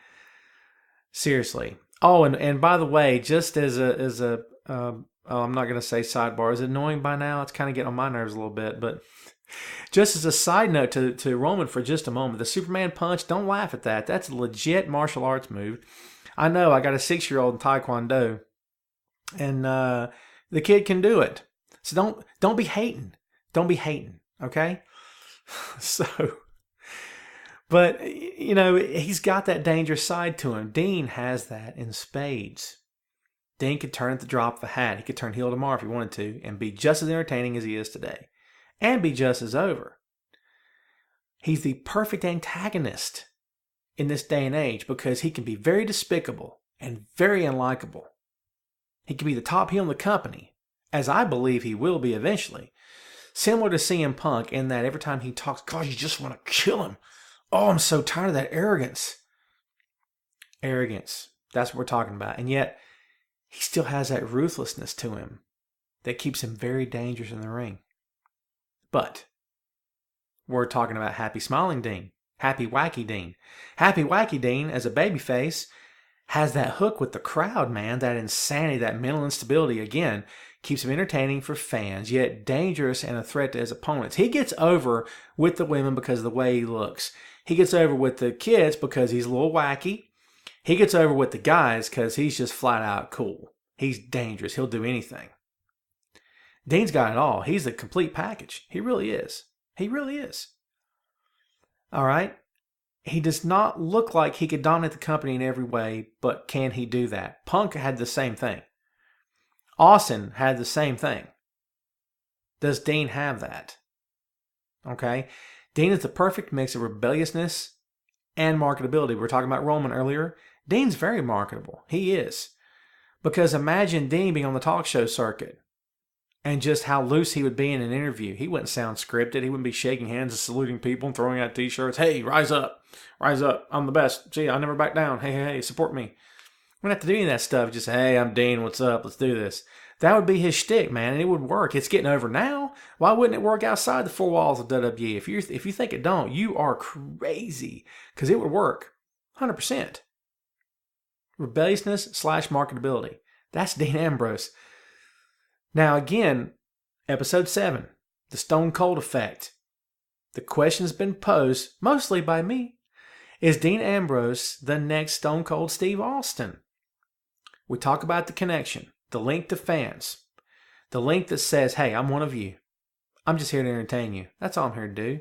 Seriously. Oh, and by the way, just as I'm not going to say sidebar. Is it annoying by now? It's kind of getting on my nerves a little bit, but just as a side note to Roman for just a moment, the Superman punch, don't laugh at that. That's a legit martial arts move. I know, I got a 6-year-old in Taekwondo, and the kid can do it. So don't be hating. Don't be hating, okay? So, but, he's got that dangerous side to him. Dean has that in spades. Dean could turn at the drop of a hat. He could turn heel tomorrow if he wanted to and be just as entertaining as he is today. And be just as over. He's the perfect antagonist in this day and age because he can be very despicable and very unlikable. He can be the top heel in the company, as I believe he will be eventually. Similar to CM Punk in that every time he talks, God, you just want to kill him. Oh, I'm so tired of that arrogance. Arrogance. That's what we're talking about. And yet, he still has that ruthlessness to him that keeps him very dangerous in the ring. But we're talking about Happy Smiling Dean. Happy Wacky Dean. Happy Wacky Dean, as a babyface, has that hook with the crowd, man. That insanity, that mental instability, again, keeps him entertaining for fans, yet dangerous and a threat to his opponents. He gets over with the women because of the way he looks. He gets over with the kids because he's a little wacky. He gets over with the guys because he's just flat out cool. He's dangerous. He'll do anything. Dean's got it all. He's the complete package. He really is. He really is. All right? He does not look like he could dominate the company in every way, but can he do that? Punk had the same thing. Austin had the same thing. Does Dean have that? Okay? Dean is the perfect mix of rebelliousness and marketability. We were talking about Roman earlier. Dean's very marketable. He is. Because imagine Dean being on the talk show circuit. and just how loose he would be in an interview. He wouldn't sound scripted. He wouldn't be shaking hands and saluting people and throwing out T-shirts. Hey, rise up. Rise up. I'm the best. Gee, I'll never back down. Hey, support me. We don't have to do any of that stuff. Just, hey, I'm Dean. What's up? Let's do this. That would be his shtick, man, and it would work. It's getting over now. Why wouldn't it work outside the four walls of WWE? If you think it don't, you are crazy, because it would work 100%. Rebelliousness / marketability. That's Dean Ambrose. Now, again, episode 7, the Stone Cold effect. The question's been posed, mostly by me. Is Dean Ambrose the next Stone Cold Steve Austin? We talk about the connection, the link to fans, the link that says, hey, I'm one of you. I'm just here to entertain you. That's all I'm here to do.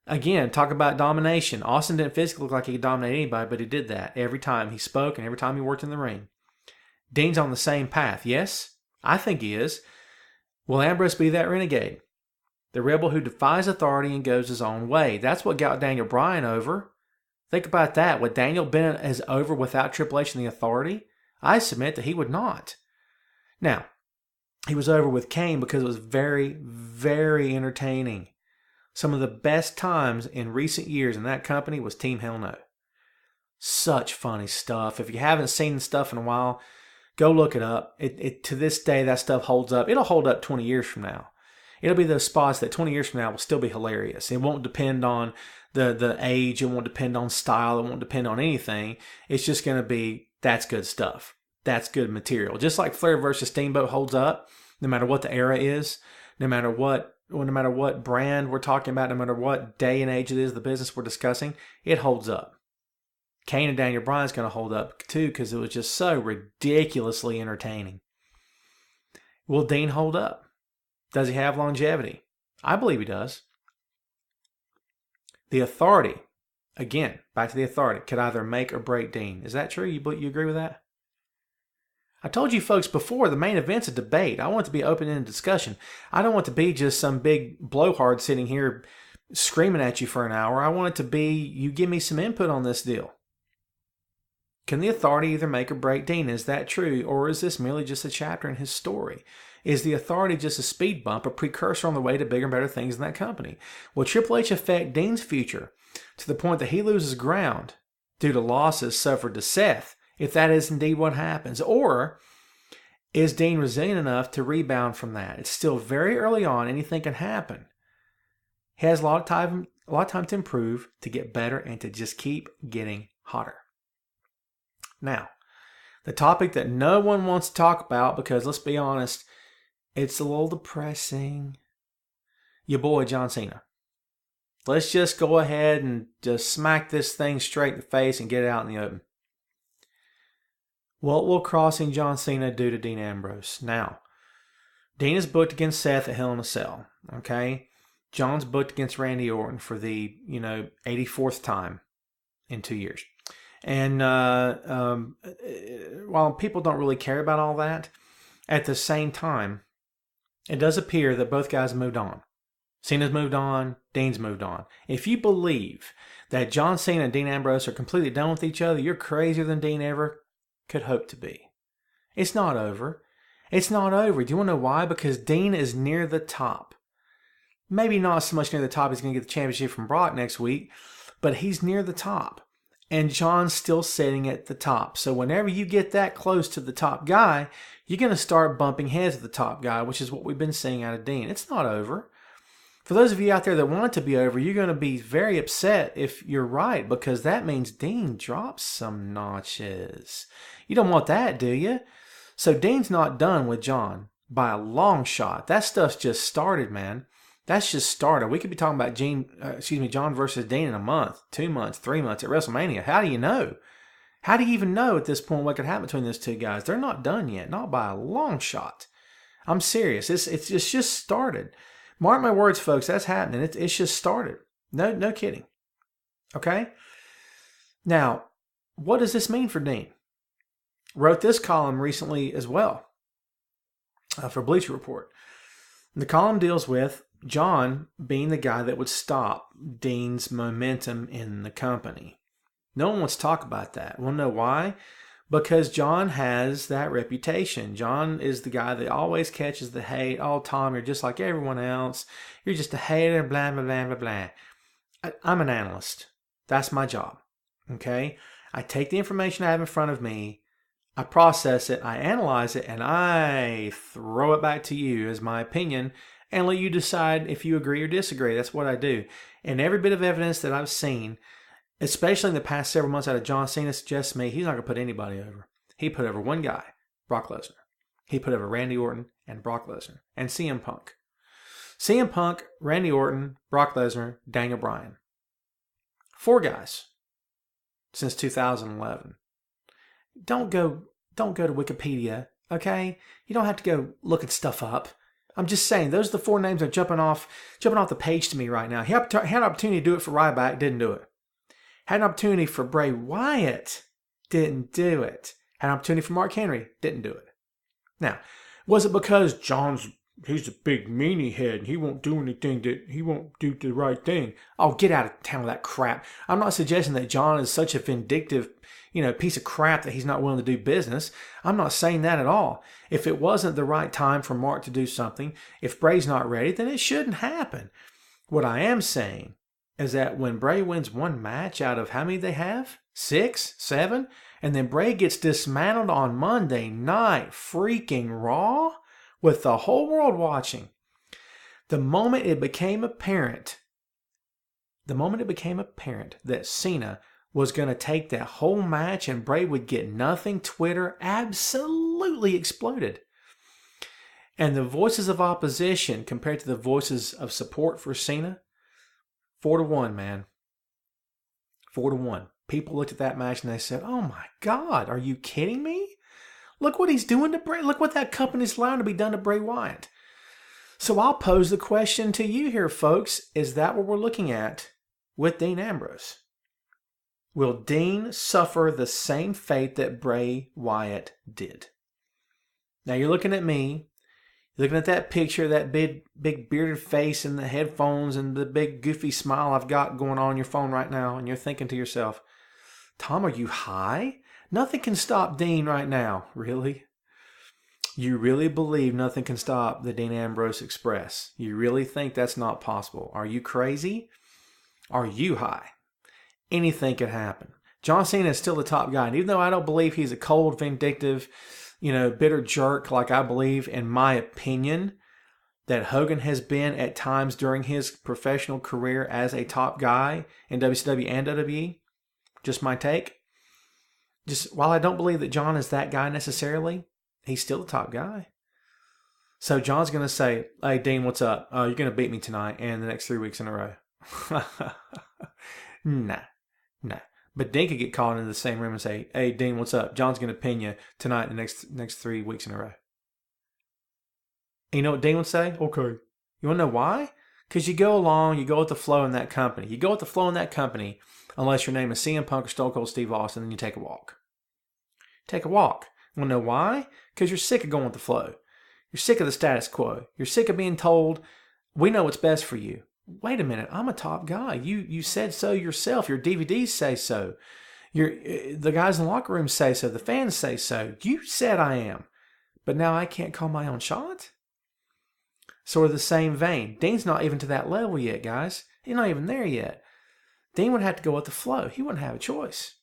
Again, talk about domination. Austin didn't physically look like he could dominate anybody, but he did that every time he spoke and every time he worked in the ring. Dean's on the same path, yes? I think he is. Will Ambrose be that renegade? The rebel who defies authority and goes his own way. That's what got Daniel Bryan over. Think about that. Would Daniel been as over without Triple H and the authority? I submit that he would not. Now, he was over with Kane because it was very, very entertaining. Some of the best times in recent years in that company was Team Hell No. Such funny stuff. If you haven't seen the stuff in a while, go look it up. To this day, that stuff holds up. It'll hold up 20 years from now. It'll be those spots that 20 years from now will still be hilarious. It won't depend on the age. It won't depend on style. It won't depend on anything. It's just going to be, that's good stuff. That's good material. Just like Flair versus Steamboat holds up, no matter what the era is, no matter what brand we're talking about, no matter what day and age it is, the business we're discussing, it holds up. Kane and Daniel Bryan's going to hold up too because it was just so ridiculously entertaining. Will Dean hold up? Does he have longevity? I believe he does. The authority, again, back to the authority, could either make or break Dean. Is that true? You agree with that? I told you folks before, the main event's a debate. I want it to be open in discussion. I don't want it to be just some big blowhard sitting here screaming at you for an hour. I want it to be, you give me some input on this deal. Can the authority either make or break Dean? Is that true? Or is this merely just a chapter in his story? Is the authority just a speed bump, a precursor on the way to bigger and better things in that company? Will Triple H affect Dean's future to the point that he loses ground due to losses suffered to Seth, if that is indeed what happens? Or is Dean resilient enough to rebound from that? It's still very early on. Anything can happen. He has a lot of time to improve, to get better, and to just keep getting hotter. Now, the topic that no one wants to talk about, because let's be honest, it's a little depressing. Your boy, John Cena. Let's just go ahead and just smack this thing straight in the face and get it out in the open. What will crossing John Cena do to Dean Ambrose? Now, Dean is booked against Seth at Hell in a Cell. Okay? John's booked against Randy Orton for the, 84th time in 2 years. And while people don't really care about all that, at the same time, it does appear that both guys have moved on. Cena's moved on, Dean's moved on. If you believe that John Cena and Dean Ambrose are completely done with each other, you're crazier than Dean ever could hope to be. It's not over. It's not over. Do you want to know why? Because Dean is near the top. Maybe not so much near the top he's going to get the championship from Brock next week, but he's near the top. And John's still sitting at the top. So whenever you get that close to the top guy, you're going to start bumping heads with the top guy, which is what we've been seeing out of Dean. It's not over. For those of you out there that want it to be over, you're going to be very upset if you're right, because that means Dean drops some notches. You don't want that, do you? So Dean's not done with John by a long shot. That stuff's just started, man. That's just started. We could be talking about John versus Dean in a month, 2 months, 3 months at WrestleMania. How do you know? How do you even know at this point what could happen between those two guys? They're not done yet, not by a long shot. I'm serious. It's just started. Mark my words, folks. That's happening. It's just started. No kidding. Okay. Now, what does this mean for Dean? Wrote this column recently as well for Bleacher Report. The column deals with John being the guy that would stop Dean's momentum in the company. No one wants to talk about that. Want to know why? because John has that reputation. John is the guy that always catches the hate. Oh, Tom, you're just like everyone else. You're just a hater, blah, blah, blah, blah, blah. I'm an analyst. That's my job. Okay? I take the information I have in front of me, I process it, I analyze it, and I throw it back to you as my opinion and let you decide if you agree or disagree. That's what I do. And every bit of evidence that I've seen, especially in the past several months out of John Cena, suggests to me he's not going to put anybody over. He put over one guy, Brock Lesnar. He put over Randy Orton and Brock Lesnar and CM Punk. CM Punk, Randy Orton, Brock Lesnar, Daniel Bryan. 4 guys since 2011. Don't go to Wikipedia, okay? You don't have to go looking stuff up. I'm just saying, those are the 4 names that are jumping off the page to me right now. He had an opportunity to do it for Ryback, didn't do it. Had an opportunity for Bray Wyatt, didn't do it. Had an opportunity for Mark Henry, didn't do it. Now, was it because he's a big meanie head and he won't do the right thing? Oh, get out of town with that crap. I'm not suggesting that John is such a vindictive, piece of crap that he's not willing to do business. I'm not saying that at all. If it wasn't the right time for Mark to do something, if Bray's not ready, then it shouldn't happen. What I am saying is that when Bray wins one match out of how many they have? 6, 7? And then Bray gets dismantled on Monday Night freaking Raw with the whole world watching. The moment it became apparent that Cena was going to take that whole match and Bray would get nothing, Twitter absolutely exploded. And the voices of opposition compared to the voices of support for Cena, 4-1, man. 4-1. People looked at that match and they said, oh my God, are you kidding me? Look what he's doing to Bray. Look what that company's allowing to be done to Bray Wyatt. So I'll pose the question to you here, folks. Is that what we're looking at with Dean Ambrose? Will Dean suffer the same fate that Bray Wyatt did? Now you're looking at me. You're looking at that picture, that big bearded face and the headphones and the big goofy smile I've got going on your phone right now. And you're thinking to yourself, Tom, are you high? Nothing can stop Dean right now. Really? You really believe nothing can stop the Dean Ambrose Express? You really think that's not possible? Are you crazy? Are you high? Anything could happen. John Cena is still the top guy. And even though I don't believe he's a cold, vindictive, bitter jerk like I believe, in my opinion, that Hogan has been at times during his professional career as a top guy in WCW and WWE, just my take. Just while I don't believe that John is that guy necessarily, he's still the top guy. So John's going to say, hey, Dean, what's up? You're going to beat me tonight and the next 3 weeks in a row. Nah. But Dean could get called into the same room and say, hey, Dean, what's up? John's going to pin you tonight and the next 3 weeks in a row. And you know what Dean would say? Okay. You want to know why? Because you go with the flow in that company. You go with the flow in that company unless your name is CM Punk or Stone Cold Steve Austin, then you take a walk. Take a walk. You want to know why? Because you're sick of going with the flow. You're sick of the status quo. You're sick of being told, we know what's best for you. Wait a minute, I'm a top guy. You said so yourself. Your DVDs say so. The guys in the locker room say so. The fans say so. You said I am. But now I can't call my own shot? So in the same vein, Dean's not even to that level yet, guys. He's not even there yet. Dean would have to go with the flow. He wouldn't have a choice.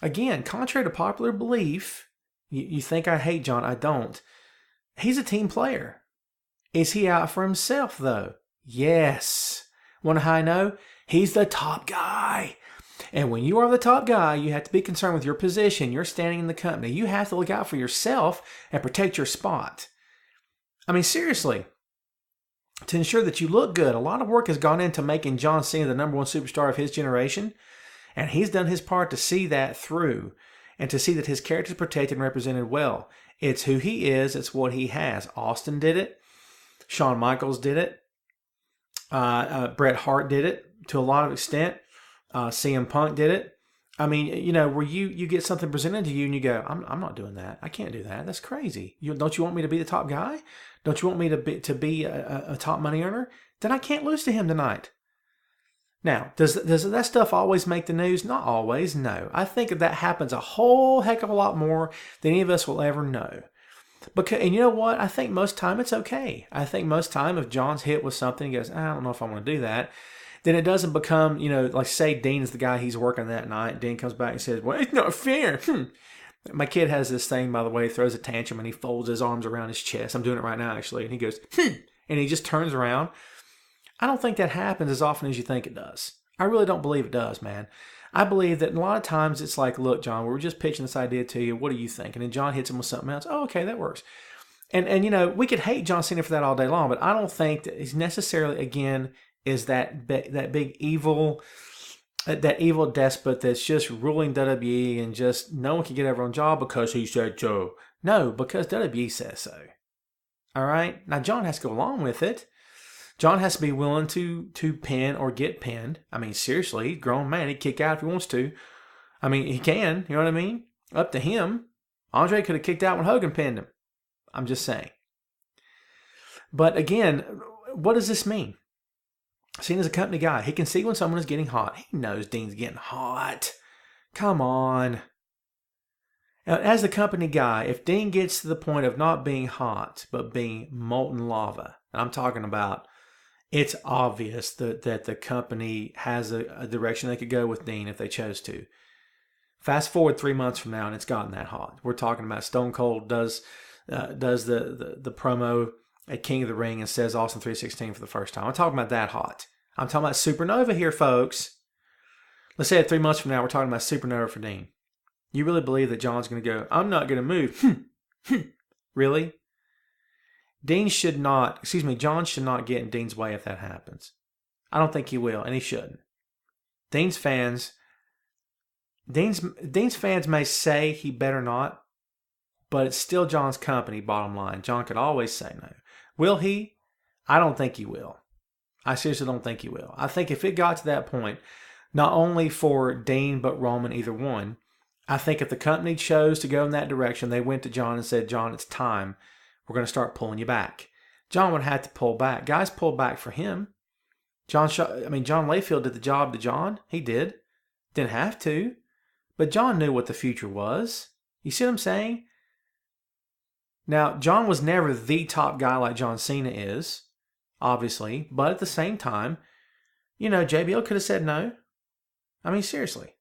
Again, contrary to popular belief, you think I hate John. I don't. He's a team player. Is he out for himself, though? Yes. Want to how I know? He's the top guy. And when you are the top guy, you have to be concerned with your position, your standing in the company. You have to look out for yourself and protect your spot. I mean, seriously, to ensure that you look good, a lot of work has gone into making John Cena the number one superstar of his generation. And he's done his part to see that through and to see that his character is protected and represented well. It's who he is. It's what he has. Austin did it. Shawn Michaels did it. Bret Hart did it to a lot of extent. CM Punk did it. I mean, where you get something presented to you and you go, I'm not doing that. I can't do that. That's crazy. Don't you want me to be the top guy? Don't you want me to be a top money earner? Then I can't lose to him tonight. Now, does that stuff always make the news? Not always, no. I think that happens a whole heck of a lot more than any of us will ever know. And you know what? I think most time it's okay. I think most time if John's hit with something, he goes, I don't know if I want to do that, then it doesn't become, like say Dean is the guy he's working that night. Dean comes back and says, well, it's not fair. My kid has this thing, by the way, throws a tantrum and he folds his arms around his chest. I'm doing it right now, actually. And he goes, and he just turns around. I don't think that happens as often as you think it does. I really don't believe it does, man. I believe that a lot of times it's like, look, John, we're just pitching this idea to you. What do you think? And then John hits him with something else. Oh, okay, that works. And we could hate John Cena for that all day long, but I don't think that he's necessarily, again, is that big evil, that evil despot that's just ruling WWE and just no one can get over on job because he said so. No, because WWE says so. All right? Now, John has to go along with it. John has to be willing to pin or get pinned. I mean, seriously, he's a grown man. He'd kick out if he wants to. I mean, he can. You know what I mean? Up to him. Andre could have kicked out when Hogan pinned him. I'm just saying. But again, what does this mean? Cena's a company guy. He can see when someone is getting hot. He knows Dean's getting hot. Come on. Now, as the company guy, if Dean gets to the point of not being hot, but being molten lava, and I'm talking about it's obvious that the company has a direction they could go with Dean if they chose to. Fast forward 3 months from now, and it's gotten that hot. We're talking about Stone Cold does the promo at King of the Ring and says Austin 316 for the first time. I'm talking about that hot. I'm talking about supernova here, folks. Let's say 3 months from now, we're talking about supernova for Dean. You really believe that John's going to go, I'm not going to move? Really? John should not get in Dean's way if that happens. I don't think he will, and he shouldn't. Dean's fans may say he better not, but it's still John's company, bottom line. John could always say no. Will he? I don't think he will. I seriously don't think he will. I think if it got to that point, not only for Dean but Roman, either one, I think if the company chose to go in that direction, they went to John and said, John, it's time. We're going to start pulling you back. John would have to pull back. Guys pulled back for him. John Layfield did the job to John. He did. Didn't have to. But John knew what the future was. You see what I'm saying? Now, John was never the top guy like John Cena is, obviously. But at the same time, JBL could have said no. I mean, seriously.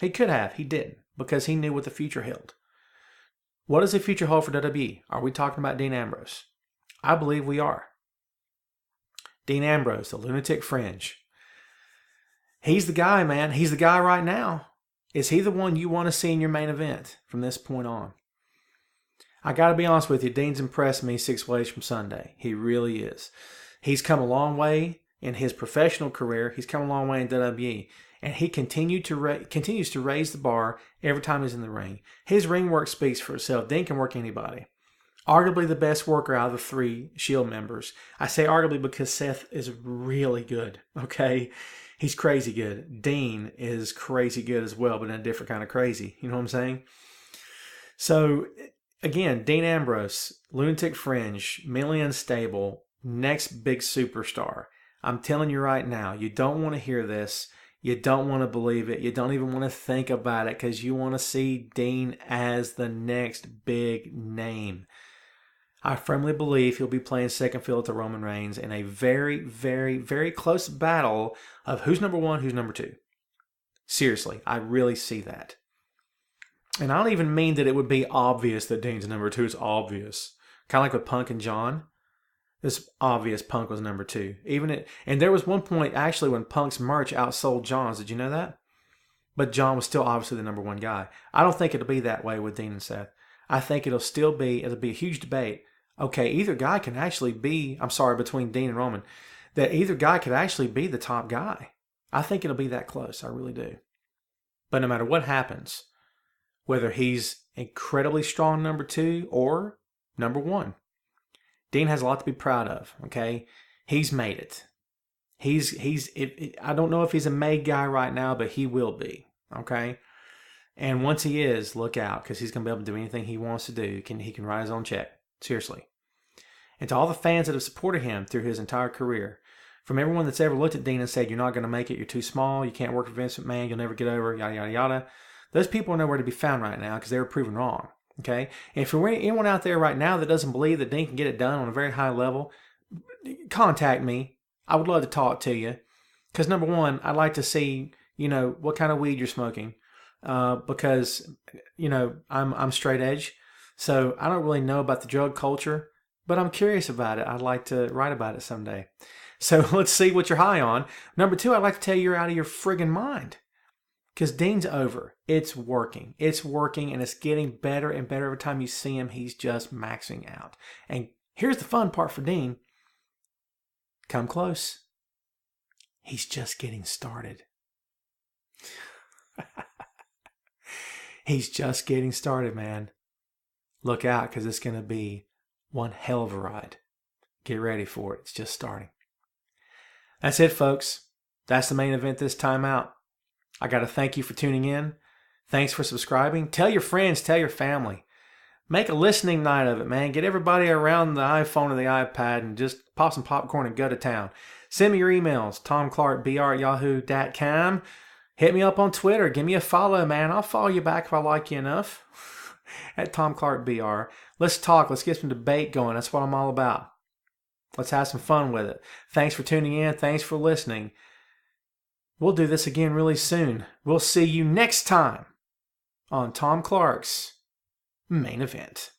He could have. He didn't. Because he knew what the future held. What does the future hold for WWE? Are we talking about Dean Ambrose? I believe we are. Dean Ambrose, the Lunatic Fringe. He's the guy, man. He's the guy right now. Is he the one you want to see in your main event from this point on? I got to be honest with you. Dean's impressed me 6 ways from Sunday. He really is. He's come a long way in his professional career. He's come a long way in WWE. And he continues to raise the bar every time he's in the ring. His ring work speaks for itself. Dean can work anybody. Arguably the best worker out of the 3 Shield members. I say arguably because Seth is really good, okay? He's crazy good. Dean is crazy good as well, but in a different kind of crazy. You know what I'm saying? So, again, Dean Ambrose, Lunatic Fringe, mentally unstable, next big superstar. I'm telling you right now, you don't want to hear this. You don't want to believe it. You don't even want to think about it because you want to see Dean as the next big name. I firmly believe he'll be playing second fiddle to Roman Reigns in a very, very, very close battle of who's number 1, who's number 2. Seriously, I really see that. And I don't even mean that it would be obvious that Dean's number 2. It's obvious. Kind of like with Punk and John. It's obvious Punk was number 2. And there was one point actually when Punk's merch outsold John's. Did you know that? But John was still obviously the number 1 guy. I don't think it'll be that way with Dean and Seth. I think it'll be a huge debate. Okay, either guy can actually be, between Dean and Roman, that either guy could actually be the top guy. I think it'll be that close. I really do. But no matter what happens, whether he's incredibly strong number 2 or number 1, Dean has a lot to be proud of, okay? He's made it. I don't know if he's a made guy right now, but he will be, okay? And once he is, look out, because he's going to be able to do anything he wants to do. He can write his own check, seriously. And to all the fans that have supported him through his entire career, from everyone that's ever looked at Dean and said, you're not going to make it, you're too small, you can't work for Vince McMahon, you'll never get over, yada, yada, yada. Those people are nowhere to be found right now because they were proven wrong. Okay? And if you're anyone out there right now that doesn't believe that Dean can get it done on a very high level, contact me. I would love to talk to you. Because number one, I'd like to see, what kind of weed you're smoking. Because, I'm straight edge. So I don't really know about the drug culture, but I'm curious about it. I'd like to write about it someday. So let's see what you're high on. Number two, I'd like to tell you you're out of your friggin' mind. Because Dean's over. It's working. It's working, and it's getting better and better every time you see him. He's just maxing out. And here's the fun part for Dean. Come close. He's just getting started. He's just getting started, man. Look out, because it's going to be one hell of a ride. Get ready for it. It's just starting. That's it, folks. That's the main event this time out. I got to thank you for tuning in. Thanks for subscribing. Tell your friends, tell your family. Make a listening night of it, man. Get everybody around the iPhone or the iPad and just pop some popcorn and go to town. Send me your emails, tomclarkbr@yahoo.com. Hit me up on Twitter. Give me a follow, man. I'll follow you back if I like you enough. At tomclarkbr. Let's talk. Let's get some debate going. That's what I'm all about. Let's have some fun with it. Thanks for tuning in. Thanks for listening. We'll do this again really soon. We'll see you next time on Tom Clark's Main Event.